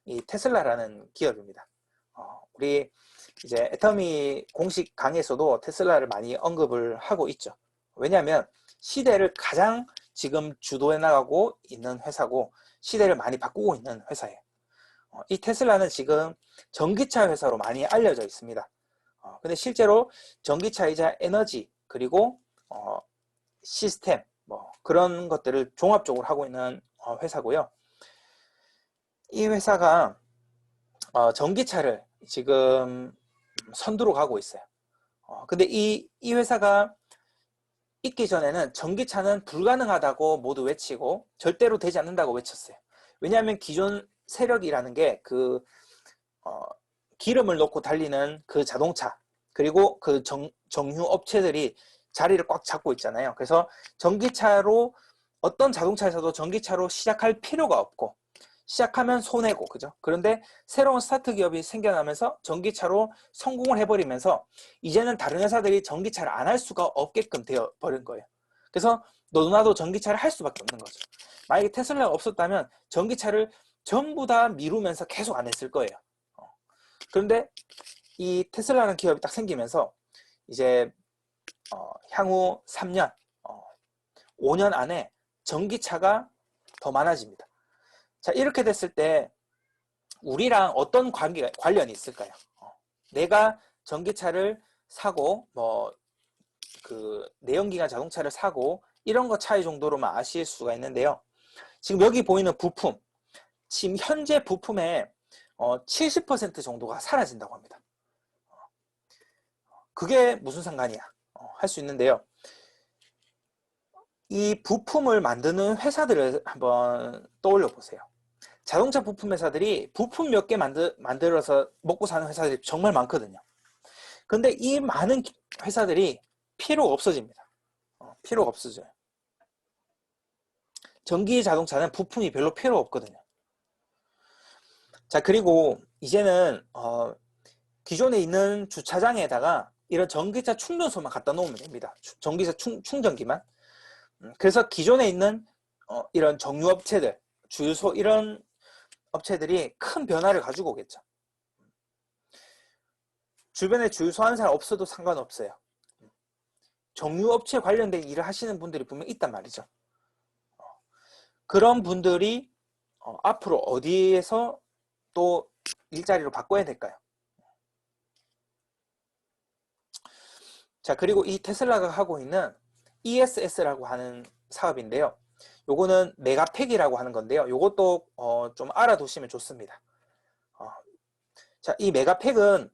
이 테슬라라는 기업입니다. 우리 이제 애터미 공식 강의에서도 테슬라를 많이 언급을 하고 있죠. 왜냐하면 시대를 가장 지금 주도해 나가고 있는 회사고 시대를 많이 바꾸고 있는 회사예요. 이 테슬라는 지금 전기차 회사로 많이 알려져 있습니다. 근데 실제로 전기차이자 에너지 그리고 시스템 뭐 그런 것들을 종합적으로 하고 있는 회사고요. 이 회사가 전기차를 지금 선두로 가고 있어요. 근데 이 회사가 있기 전에는 전기차는 불가능하다고 모두 외치고 절대로 되지 않는다고 외쳤어요. 왜냐하면 기존 세력이라는 게 기름을 넣고 달리는 그 자동차, 그리고 그 정유 업체들이 자리를 꽉 잡고 있잖아요. 그래서 전기차로, 어떤 자동차에서도 전기차로 시작할 필요가 없고, 시작하면 손해고, 그죠? 그런데 새로운 스타트 기업이 생겨나면서 전기차로 성공을 해버리면서 이제는 다른 회사들이 전기차를 안 할 수가 없게끔 되어 버린 거예요. 그래서 너도 나도 전기차를 할 수밖에 없는 거죠. 만약에 테슬라가 없었다면 전기차를 전부 다 미루면서 계속 안 했을 거예요. 그런데 이 테슬라라는 기업이 딱 생기면서 이제 향후 3년, 5년 안에 전기차가 더 많아집니다. 자, 이렇게 됐을 때 우리랑 어떤 관련이 있을까요? 내가 전기차를 사고 그 내연기관 자동차를 사고 이런 거 차이 정도로만 아실 수가 있는데요. 지금 여기 보이는 부품, 지금 현재 부품의 70% 정도가 사라진다고 합니다. 그게 무슨 상관이야? 할 수 있는데요. 이 부품을 만드는 회사들을 한번 떠올려 보세요. 자동차 부품 회사들이 부품 몇 개 만들어서 먹고 사는 회사들이 정말 많거든요. 근데 이 많은 회사들이 필요가 없어집니다. 필요가 없어져요. 전기 자동차는 부품이 별로 필요 없거든요. 자, 그리고 이제는 기존에 있는 주차장에다가 이런 전기차 충전소만 갖다 놓으면 됩니다. 전기차 충전기만. 그래서 기존에 있는 이런 정유업체들, 주유소 이런 업체들이 큰 변화를 가지고 오겠죠. 주변에 주유소 하는 사람 없어도 상관없어요. 정유업체 관련된 일을 하시는 분들이 분명 있단 말이죠. 그런 분들이 앞으로 어디에서 또 일자리로 바꿔야 될까요? 자, 그리고 이 테슬라가 하고 있는 ESS라고 하는 사업인데요. 요거는 메가팩이라고 하는 건데요. 요것도 좀 알아두시면 좋습니다. 자, 이 메가팩은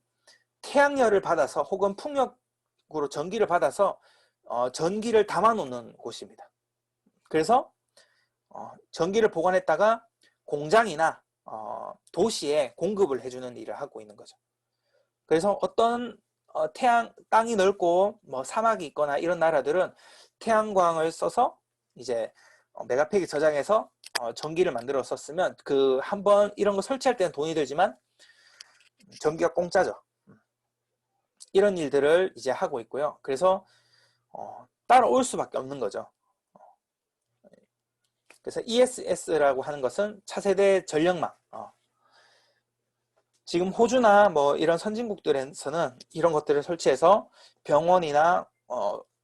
태양열을 받아서 혹은 풍력으로 전기를 받아서 전기를 담아 놓는 곳입니다. 그래서 전기를 보관했다가 공장이나 도시에 공급을 해주는 일을 하고 있는 거죠. 그래서 어떤 땅이 넓고 뭐 사막이 있거나 이런 나라들은 태양광을 써서 이제 메가팩이 저장해서 전기를 만들어 썼으면 그 한번 이런 거 설치할 때는 돈이 들지만 전기가 공짜죠. 이런 일들을 이제 하고 있고요. 그래서 따라올 수밖에 없는 거죠. 그래서 ESS라고 하는 것은 차세대 전력망. 지금 호주나 뭐 이런 선진국들에서는 이런 것들을 설치해서 병원이나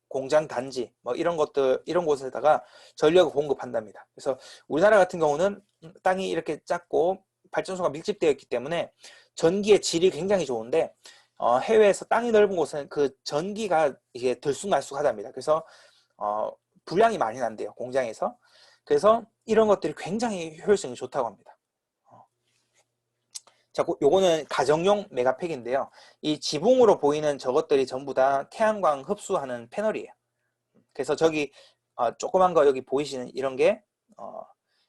공장 단지 뭐 이런 것들, 이런 곳에다가 전력을 공급한답니다. 그래서 우리나라 같은 경우는 땅이 이렇게 작고 발전소가 밀집되어 있기 때문에 전기의 질이 굉장히 좋은데 해외에서 땅이 넓은 곳은 그 전기가 이게 들쑥날쑥하답니다. 그래서 불량이 많이 난대요, 공장에서. 그래서 이런 것들이 굉장히 효율성이 좋다고 합니다. 자, 요거는 가정용 메가팩인데요. 이 지붕으로 보이는 저것들이 전부 다 태양광 흡수하는 패널이에요. 그래서 저기 조그만 거 여기 보이시는 이런 게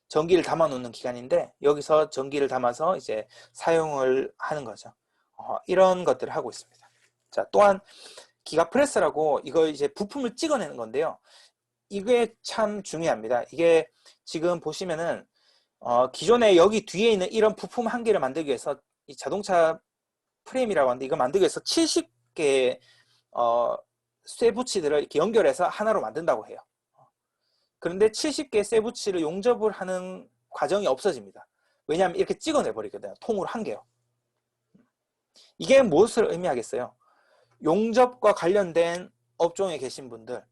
전기를 담아 놓는 기관인데 여기서 전기를 담아서 이제 사용을 하는 거죠. 이런 것들을 하고 있습니다. 자, 또한 기가프레스라고 이거 이제 부품을 찍어내는 건데요. 이게 참 중요합니다. 이게 지금 보시면은 기존에 여기 뒤에 있는 이런 부품 한 개를 만들기 위해서 이 자동차 프레임이라고 하는데 이거 만들기 위해서 70개의 쇠붙이들을 이렇게 연결해서 하나로 만든다고 해요. 그런데 70개의 쇠붙이를 용접을 하는 과정이 없어집니다. 왜냐하면 이렇게 찍어내 버리거든요. 통으로 한 개요. 이게 무엇을 의미하겠어요? 용접과 관련된 업종에 계신 분들,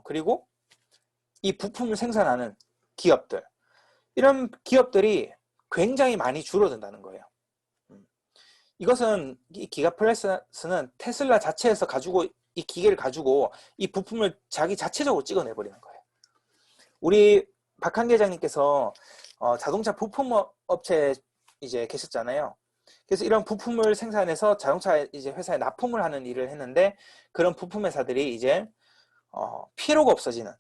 그리고 이 부품을 생산하는 기업들, 이런 기업들이 굉장히 많이 줄어든다는 거예요. 이것은 이 기가플래스는 테슬라 자체에서 가지고 이 기계를 가지고 이 부품을 자기 자체적으로 찍어내 버리는 거예요. 우리 박한 계장님께서 자동차 부품 업체에 이제 계셨잖아요. 그래서 이런 부품을 생산해서 자동차 이제 회사에 납품을 하는 일을 했는데 그런 부품 회사들이 이제 필요가 없어지는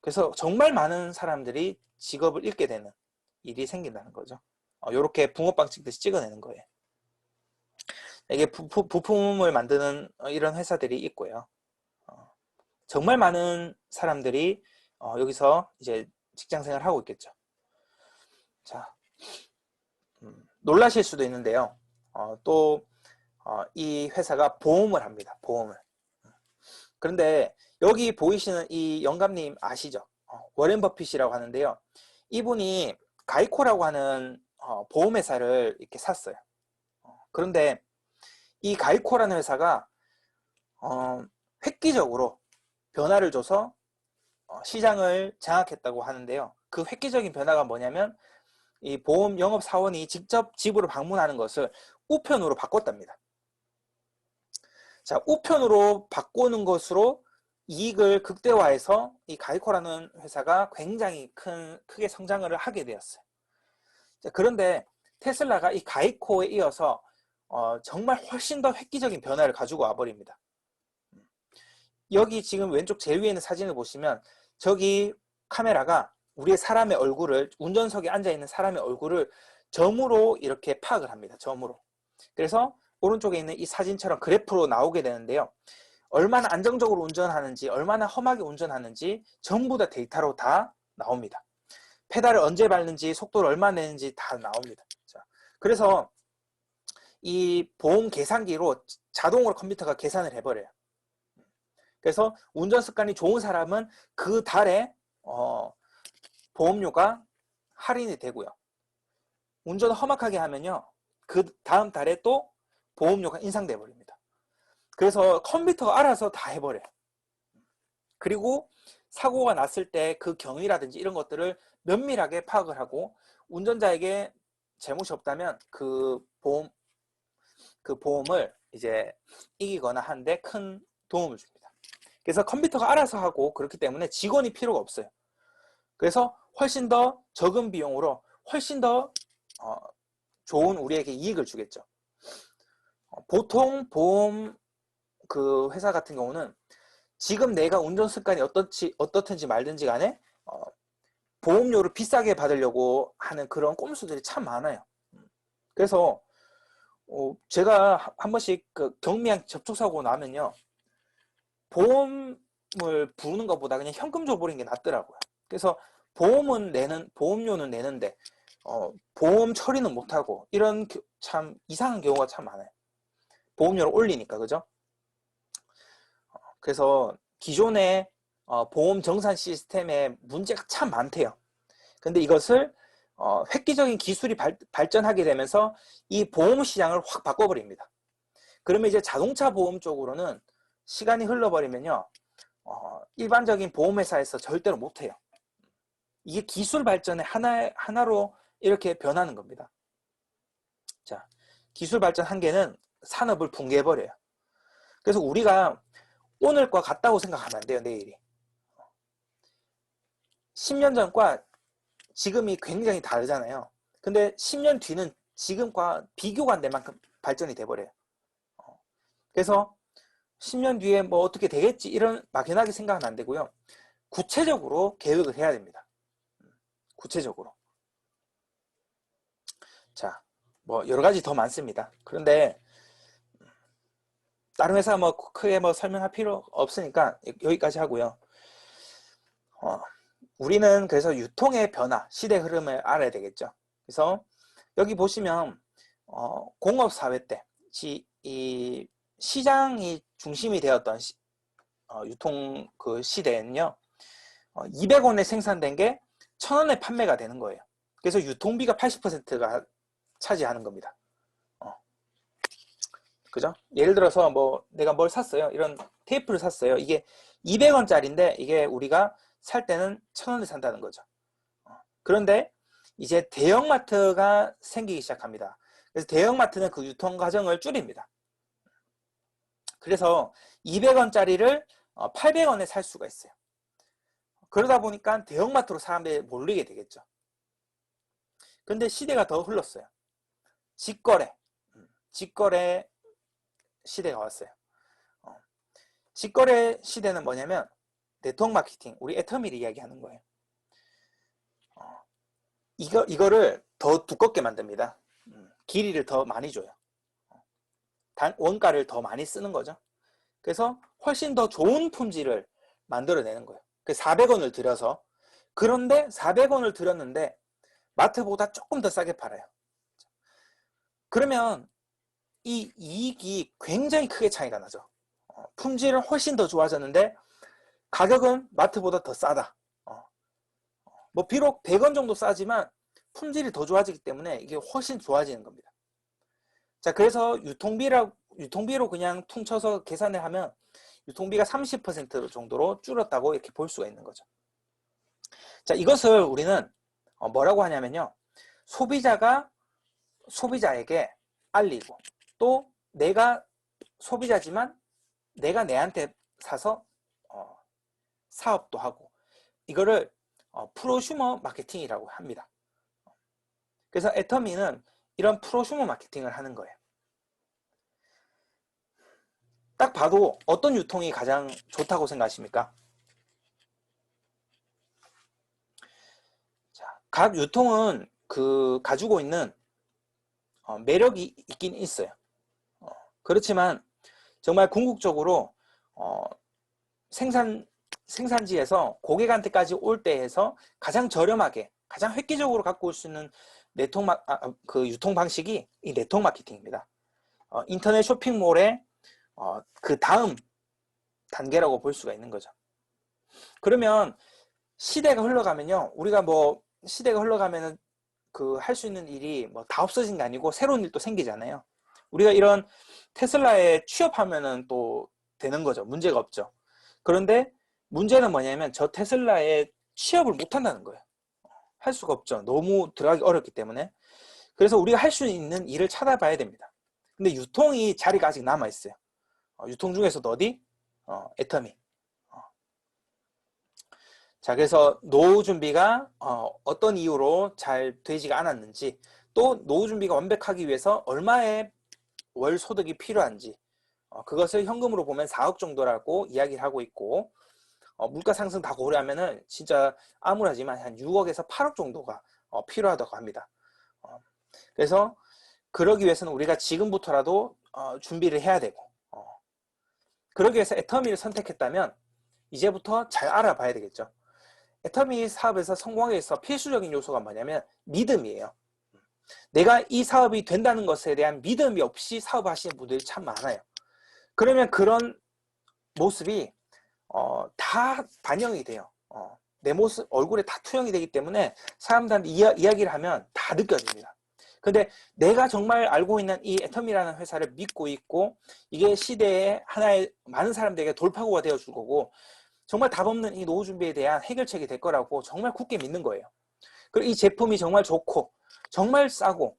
그래서 정말 많은 사람들이 직업을 잃게 되는 일이 생긴다는 거죠. 이렇게 붕어빵 찍듯이 찍어내는 거예요. 이게 부품을 만드는 이런 회사들이 있고요. 정말 많은 사람들이 여기서 이제 직장 생활을 하고 있겠죠. 자, 놀라실 수도 있는데요. 또 이 회사가 보험을 합니다. 보험을. 그런데 여기 보이시는 이 영감님 아시죠? 워렌 버핏이라고 하는데요. 이분이 가이코라고 하는 보험회사를 이렇게 샀어요. 그런데 이 가이코라는 회사가 획기적으로 변화를 줘서 시장을 장악했다고 하는데요. 그 획기적인 변화가 뭐냐면 이 보험 영업 사원이 직접 집으로 방문하는 것을 우편으로 바꿨답니다. 자, 우편으로 바꾸는 것으로 이익을 극대화해서 이 가이코라는 회사가 굉장히 크게 성장을 하게 되었어요. 자, 그런데 테슬라가 이 가이코에 이어서 정말 훨씬 더 획기적인 변화를 가지고 와버립니다. 여기 지금 왼쪽 제일 위에 있는 사진을 보시면 저기 카메라가 우리의 사람의 얼굴을 운전석에 앉아있는 사람의 얼굴을 점으로 이렇게 파악을 합니다. 점으로. 그래서 오른쪽에 있는 이 사진처럼 그래프로 나오게 되는데요. 얼마나 안정적으로 운전하는지 얼마나 험하게 운전하는지 전부 다 데이터로 다 나옵니다. 페달을 언제 밟는지 속도를 얼마나 내는지 다 나옵니다. 자, 그래서 이 보험 계산기로 자동으로 컴퓨터가 계산을 해버려요. 그래서 운전 습관이 좋은 사람은 그 달에 보험료가 할인이 되고요. 운전을 험악하게 하면요. 그 다음 달에 또 보험료가 인상돼 버립니다. 그래서 컴퓨터가 알아서 다 해버려요. 그리고 사고가 났을 때 그 경위라든지 이런 것들을 면밀하게 파악을 하고 운전자에게 잘못이 없다면 그 보험을 이제 이기거나 하는데 큰 도움을 줍니다. 그래서 컴퓨터가 알아서 하고 그렇기 때문에 직원이 필요가 없어요. 그래서 훨씬 더 적은 비용으로 훨씬 더 좋은 우리에게 이익을 주겠죠. 보통 보험 그 회사 같은 경우는 지금 내가 운전 습관이 어떻든지 말든지 간에 보험료를 비싸게 받으려고 하는 그런 꼼수들이 참 많아요. 그래서 제가 한 번씩 그 경미한 접촉사고 나면요. 보험을 부르는 것보다 그냥 현금 줘버리는 게 낫더라고요. 그래서 보험료는 내는데 보험 처리는 못하고 이런 참 이상한 경우가 참 많아요. 보험료를 올리니까 그죠? 그래서 기존의 보험 정산 시스템에 문제가 참 많대요. 근데 이것을 획기적인 기술이 발전하게 되면서 이 보험 시장을 확 바꿔버립니다. 그러면 이제 자동차 보험 쪽으로는 시간이 흘러버리면요. 일반적인 보험회사에서 절대로 못해요. 이게 기술 발전의 하나로 이렇게 변하는 겁니다. 자, 기술 발전 한계는 산업을 붕괴해버려요. 그래서 우리가 오늘과 같다고 생각하면 안 돼요, 내일이. 10년 전과 지금이 굉장히 다르잖아요. 근데 10년 뒤는 지금과 비교가 안 될 만큼 발전이 돼버려요. 그래서 10년 뒤에 뭐 어떻게 되겠지 이런 막연하게 생각은 안 되고요. 구체적으로 계획을 해야 됩니다. 구체적으로. 자, 뭐 여러 가지 더 많습니다. 그런데 다른 회사 뭐 크게 뭐 설명할 필요 없으니까 여기까지 하고요. 우리는 그래서 유통의 변화, 시대 흐름을 알아야 되겠죠. 그래서 여기 보시면 공업사회 때 이 시장이 중심이 되었던 유통 그 시대에는요. 200원에 생산된 게 1000원에 판매가 되는 거예요. 그래서 유통비가 80%가 차지하는 겁니다. 그죠? 예를 들어서 뭐 내가 뭘 샀어요. 이런 테이프를 샀어요. 이게 200원짜리인데 이게 우리가 살 때는 1000원에 산다는 거죠. 그런데 이제 대형마트가 생기기 시작합니다. 그래서 대형마트는 그 유통 과정을 줄입니다. 그래서 200원짜리를 800원에 살 수가 있어요. 그러다 보니까 대형마트로 사람들이 몰리게 되겠죠. 근데 시대가 더 흘렀어요. 직거래, 직거래 시대가 왔어요. 직거래 시대는 뭐냐면 네트워크 마케팅, 우리 애터미를 이야기하는 거예요. 이거를 더 두껍게 만듭니다. 길이를 더 많이 줘요. 원가를 더 많이 쓰는 거죠. 그래서 훨씬 더 좋은 품질을 만들어내는 거예요. 400원을 들여서. 그런데 400원을 들였는데 마트보다 조금 더 싸게 팔아요. 그러면 이 이익이 굉장히 크게 차이가 나죠. 품질은 훨씬 더 좋아졌는데 가격은 마트보다 더 싸다. 뭐 비록 100원 정도 싸지만 품질이 더 좋아지기 때문에 이게 훨씬 좋아지는 겁니다. 자, 그래서 유통비로 그냥 퉁쳐서 계산을 하면 유통비가 30% 정도로 줄었다고 이렇게 볼 수가 있는 거죠. 자, 이것을 우리는 뭐라고 하냐면요. 소비자가 소비자에게 알리고, 또 내가 소비자지만 내가 내한테 사서 사업도 하고, 이거를 프로슈머 마케팅이라고 합니다. 그래서 애터미는 이런 프로슈머 마케팅을 하는 거예요. 딱 봐도 어떤 유통이 가장 좋다고 생각하십니까? 자, 각 유통은 가지고 있는 매력이 있긴 있어요. 그렇지만 정말 궁극적으로 생산지에서 고객한테까지 올 때에서 가장 저렴하게, 가장 획기적으로 갖고 올 수 있는 유통 방식이 이 네트워크 마케팅입니다. 인터넷 쇼핑몰의 그 다음 단계라고 볼 수가 있는 거죠. 그러면 시대가 흘러가면요, 우리가 뭐 시대가 흘러가면은 할 수 있는 일이 뭐 다 없어진 게 아니고 새로운 일도 생기잖아요. 우리가 이런 테슬라에 취업하면은 또 되는 거죠. 문제가 없죠. 그런데 문제는 뭐냐면 저 테슬라에 취업을 못 한다는 거예요. 할 수가 없죠. 너무 들어가기 어렵기 때문에. 그래서 우리가 할 수 있는 일을 찾아봐야 됩니다. 근데 유통이 자리가 아직 남아 있어요. 유통 중에서도 어디? 애터미. 자, 그래서 노후 준비가 어떤 이유로 잘 되지가 않았는지, 또 노후 준비가 완벽하기 위해서 얼마의 월 소득이 필요한지, 그것을 현금으로 보면 4억 정도라고 이야기를 하고 있고, 물가 상승 다 고려하면은 진짜 암울하지만 한 6억에서 8억 정도가 필요하다고 합니다. 그래서 그러기 위해서는 우리가 지금부터라도 준비를 해야 되고, 그러기 위해서 애터미를 선택했다면 이제부터 잘 알아봐야 되겠죠. 애터미 사업에서 성공하기 위해서 필수적인 요소가 뭐냐면 믿음이에요. 내가 이 사업이 된다는 것에 대한 믿음이 없이 사업하시는 분들이 참 많아요. 그러면 그런 모습이 다 반영이 돼요. 내 모습, 얼굴에 다 투영이 되기 때문에 사람들한테 이야기를 하면 다 느껴집니다. 근데 내가 정말 알고 있는 이 애터미라는 회사를 믿고 있고, 이게 시대에 하나의 많은 사람들에게 돌파구가 되어줄 거고, 정말 답 없는 이 노후 준비에 대한 해결책이 될 거라고 정말 굳게 믿는 거예요. 그리고 이 제품이 정말 좋고 정말 싸고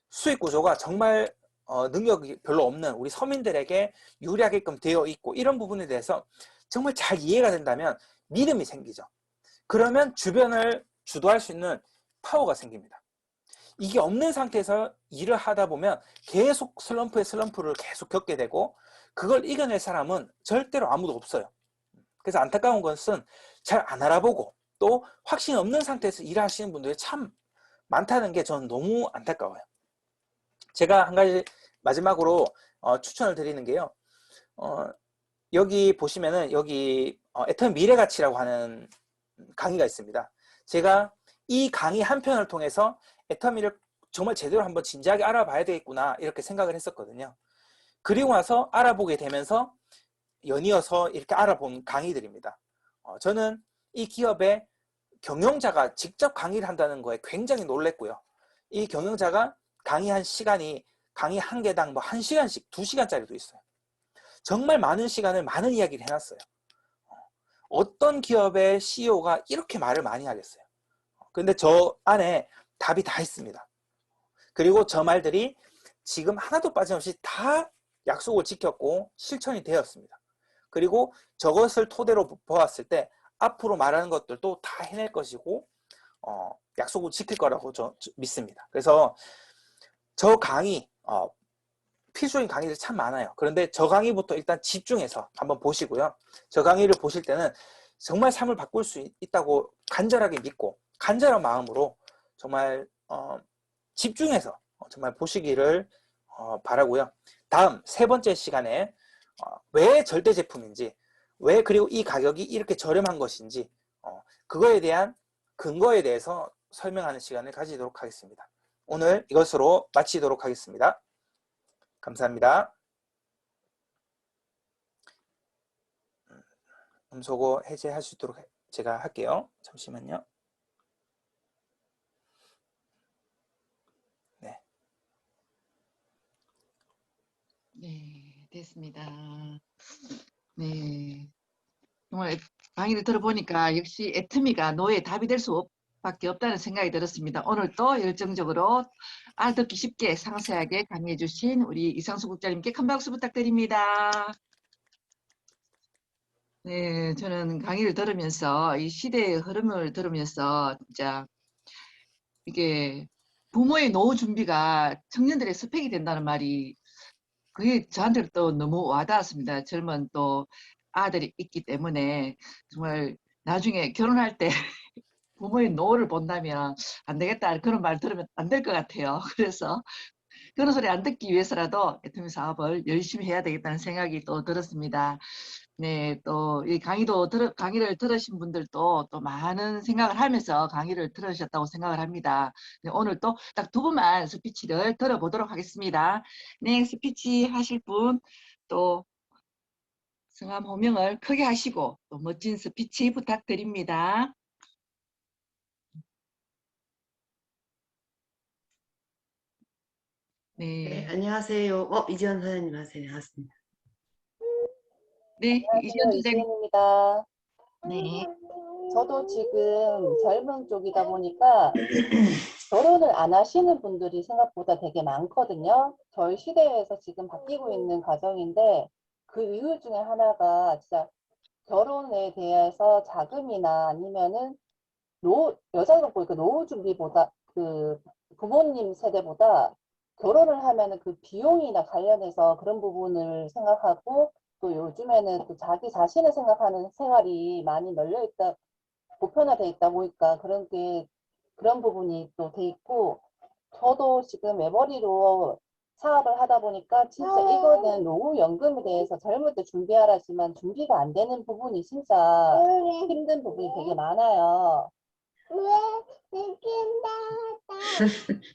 수익 구조가 정말 능력이 별로 없는 우리 서민들에게 유리하게끔 되어 있고, 이런 부분에 대해서 정말 잘 이해가 된다면 믿음이 생기죠. 그러면 주변을 주도할 수 있는 파워가 생깁니다. 이게 없는 상태에서 일을 하다 보면 계속 슬럼프를 계속 겪게 되고, 그걸 이겨낼 사람은 절대로 아무도 없어요. 그래서 안타까운 것은 잘 안 알아보고 또 확신 없는 상태에서 일하시는 분들이 참 많다는 게 저는 너무 안타까워요. 제가 한 가지 마지막으로 추천을 드리는 게요. 여기 보시면은 여기 애터미 미래가치라고 하는 강의가 있습니다. 제가 이 강의 한 편을 통해서 애터미를 정말 제대로 한번 진지하게 알아봐야 되겠구나 이렇게 생각을 했었거든요. 그리고 나서 알아보게 되면서 연이어서 이렇게 알아본 강의들입니다. 저는 이 기업의 경영자가 직접 강의를 한다는 거에 굉장히 놀랬고요. 이 경영자가 강의한 시간이 강의 한 개당 뭐 1시간씩, 2시간짜리도 있어요. 정말 많은 시간을 많은 이야기를 해놨어요. 어떤 기업의 CEO가 이렇게 말을 많이 하겠어요. 근데 저 안에 답이 다 있습니다. 그리고 저 말들이 지금 하나도 빠짐없이 다 약속을 지켰고 실천이 되었습니다. 그리고 저것을 토대로 보았을 때 앞으로 말하는 것들도 다 해낼 것이고 약속을 지킬 거라고 저 믿습니다. 그래서 저 강의 필수적인 강의들이 참 많아요. 그런데 저 강의부터 일단 집중해서 한번 보시고요. 저 강의를 보실 때는 정말 삶을 바꿀 수 있다고 간절하게 믿고 간절한 마음으로 정말 집중해서 정말 보시기를 바라고요. 다음 세 번째 시간에 왜 절대 제품인지, 왜 그리고 이 가격이 이렇게 저렴한 것인지 그거에 대한 근거에 대해서 설명하는 시간을 가지도록 하겠습니다. 오늘 이것으로 마치도록 하겠습니다. 감사합니다. 음소거 해제할 수 있도록 제가 할게요. 잠시만요. 네. 네, 됐습니다. 네. 정말 강의를 들어보니까 역시 애터미가 노예의 답이 될 수밖에 없다는 생각이 들었습니다. 오늘 또 열정적으로 알아듣기 쉽게 상세하게 강의해 주신 우리 이상수 국장님께 큰 박수 부탁드립니다. 네, 저는 강의를 들으면서 이 시대의 흐름을 들으면서 진짜 이게 부모의 노후 준비가 청년들의 스펙이 된다는 말이 그게 저한테 또 너무 와닿았습니다. 젊은 또 아들이 있기 때문에 정말 나중에 결혼할 때 부모의 노후를 본다면 안 되겠다 그런 말 들으면 안 될 것 같아요. 그래서 그런 소리 안 듣기 위해서라도 애터미 사업을 열심히 해야 되겠다는 생각이 또 들었습니다. 네, 또 이 강의를 들으신 분들도 또 많은 생각을 하면서 강의를 들으셨다고 생각을 합니다. 네, 오늘 또 딱 두 분만 스피치를 들어보도록 하겠습니다. 네, 스피치 하실 분 또 성함 호명을 크게 하시고 또 멋진 스피치 부탁드립니다. 네, 네, 안녕하세요. 이지연 사장님 하세요. 맞습니다. 네, 이시연 안녕하세요. 소장님. 이지은입니다. 네, 저도 지금 젊은 쪽이다 보니까 결혼을 안 하시는 분들이 생각보다 되게 많거든요. 저희 시대에서 지금 바뀌고 있는 과정인데 그 이유 중에 하나가 진짜 결혼에 대해서 자금이나 아니면은 여자가 보니까 노후 준비보다 그 부모님 세대보다 결혼을 하면은 그 비용이나 관련해서 그런 부분을 생각하고 또 요즘에는 또 자기 자신을 생각하는 생활이 많이 널려 있다, 보편화돼 있다 보니까 그런 부분이 또 돼 있고 저도 지금 외벌이로 사업을 하다 보니까 진짜 이거는 노후연금에 대해서 젊을 때 준비하라지만 준비가 안 되는 부분이 진짜 힘든 부분이 되게 많아요.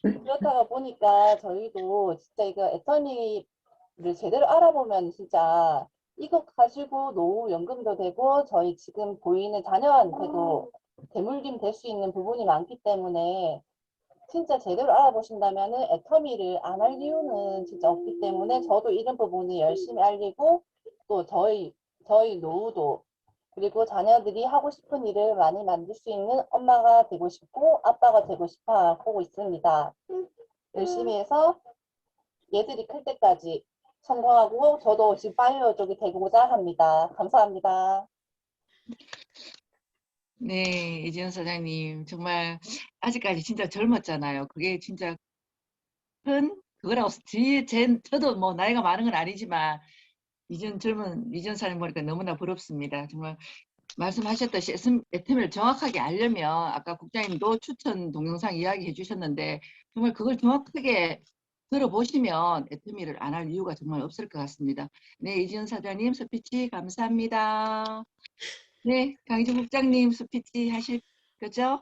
그렇다가 보니까 저희도 진짜 이거 애터미를 제대로 알아보면 진짜 이거 가지고 노후연금도 되고 저희 지금 보이는 자녀한테도 대물림 될 수 있는 부분이 많기 때문에 진짜 제대로 알아보신다면은 애터미를 안 할 이유는 진짜 없기 때문에 저도 이런 부분을 열심히 알리고 또 저희 노후도 그리고 자녀들이 하고 싶은 일을 많이 만들 수 있는 엄마가 되고 싶고 아빠가 되고 싶어 하고 있습니다. 열심히 해서 얘들이 클 때까지 성공하고 저도 지금 파이어 쪽이 되고자 합니다. 감사합니다. 네, 이지연 소장님 정말 아직까지 진짜 젊었잖아요. 그게 진짜 큰 그거라고 저도 뭐 나이가 많은 건 아니지만 이전 사람 보니까 너무나 부럽습니다. 정말 말씀하셨듯이 애터미를 정확하게 알려면 아까 국장님도 추천 동영상 이야기해 주셨는데 정말 그걸 정확하게 들어보시면 애터미를 안 할 이유가 정말 없을 것 같습니다. 네, 이지연 사장님 스피치 감사합니다. 네, 강희준 국장님 스피치 하실 거죠?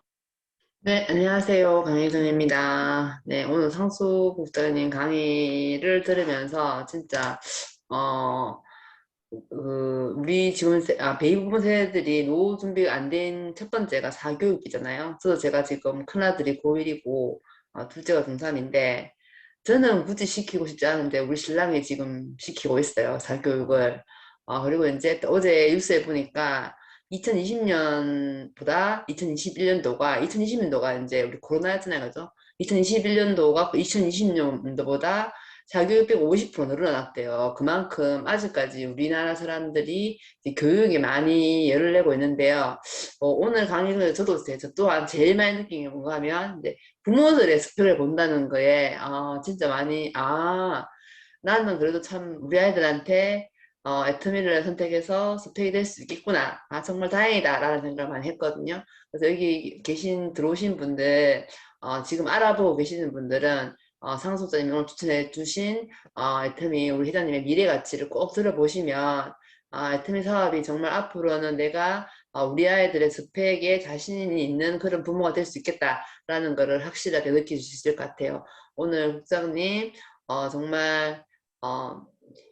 네, 안녕하세요. 강혜선입니다. 네, 오늘 상수 국장님 강의를 들으면서 진짜, 우리 지금 베이비 부모 세대들이 노후 준비가 안 된 첫 번째가 사교육이잖아요. 그래서 제가 지금 큰아들이 고1이고, 둘째가 중3인데, 저는 굳이 시키고 싶지 않은데, 우리 신랑이 지금 시키고 있어요. 사교육을. 그리고 이제 또 어제 뉴스에 보니까, 2020년보다 2020년도가 이제 우리 코로나였잖아요. 그죠? 2021년도가 2020년도보다 자교육비가 50% 늘어났대요. 그만큼 아직까지 우리나라 사람들이 이제 교육에 많이 열을 내고 있는데요. 오늘 강의를 저 또한 제일 많이 느낀 게 뭔가 하면 이제 부모들의 스펙을 본다는 거에 진짜 많이 나는 그래도 참 우리 아이들한테 애터미를 선택해서 스펙이 될 수 있겠구나. 아, 정말 다행이다. 라는 생각을 많이 했거든요. 그래서 여기 들어오신 분들, 지금 알아보고 계시는 분들은, 상속자님이 오늘 추천해 주신, 애터미 우리 회장님의 미래 가치를 꼭 들어보시면, 애터미 사업이 정말 앞으로는 내가 우리 아이들의 스펙에 자신이 있는 그런 부모가 될 수 있겠다라는 거를 확실하게 느끼실 수 있을 것 같아요. 오늘 국장님, 정말,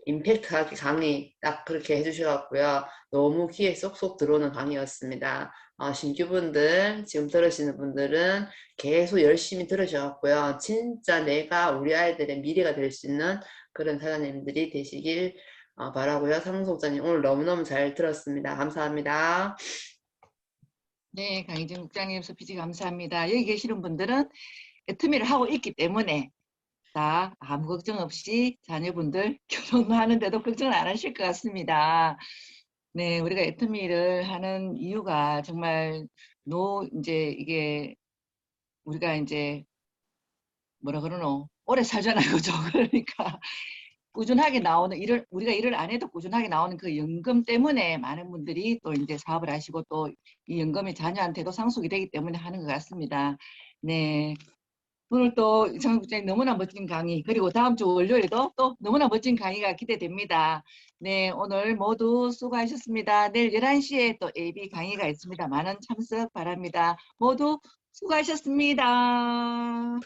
임팩트하게 강의 딱 그렇게 해주셔갖고요. 너무 귀에 쏙쏙 들어오는 강의였습니다. 신규분들, 지금 들으시는 분들은 계속 열심히 들으셔갖고요. 진짜 내가 우리 아이들의 미래가 될 수 있는 그런 사장님들이 되시길 바라고요. 상속자님 오늘 너무너무 잘 들었습니다. 감사합니다. 네, 강희정 국장님 스피치 감사합니다. 여기 계시는 분들은 애터미를 하고 있기 때문에 다 아무 걱정 없이 자녀분들 결혼하는데도 걱정을 안 하실 것 같습니다. 네, 우리가 애터미를 하는 이유가 정말 이제 이게 우리가 이제 뭐라 그러노? 오래 살잖아요, 그죠? 그러니까 꾸준하게 나오는 우리가 일을 안 해도 꾸준하게 나오는 그 연금 때문에 많은 분들이 또 이제 사업을 하시고 또 이 연금이 자녀한테도 상속이 되기 때문에 하는 것 같습니다. 네. 오늘 또 이창훈 국장님 너무나 멋진 강의, 그리고 다음 주 월요일에도 또 너무나 멋진 강의가 기대됩니다. 네, 오늘 모두 수고하셨습니다. 내일 11시에 또 AB 강의가 있습니다. 많은 참석 바랍니다. 모두 수고하셨습니다. 우리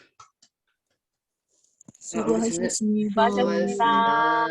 수고하셨습니다. 수고하셨습니다.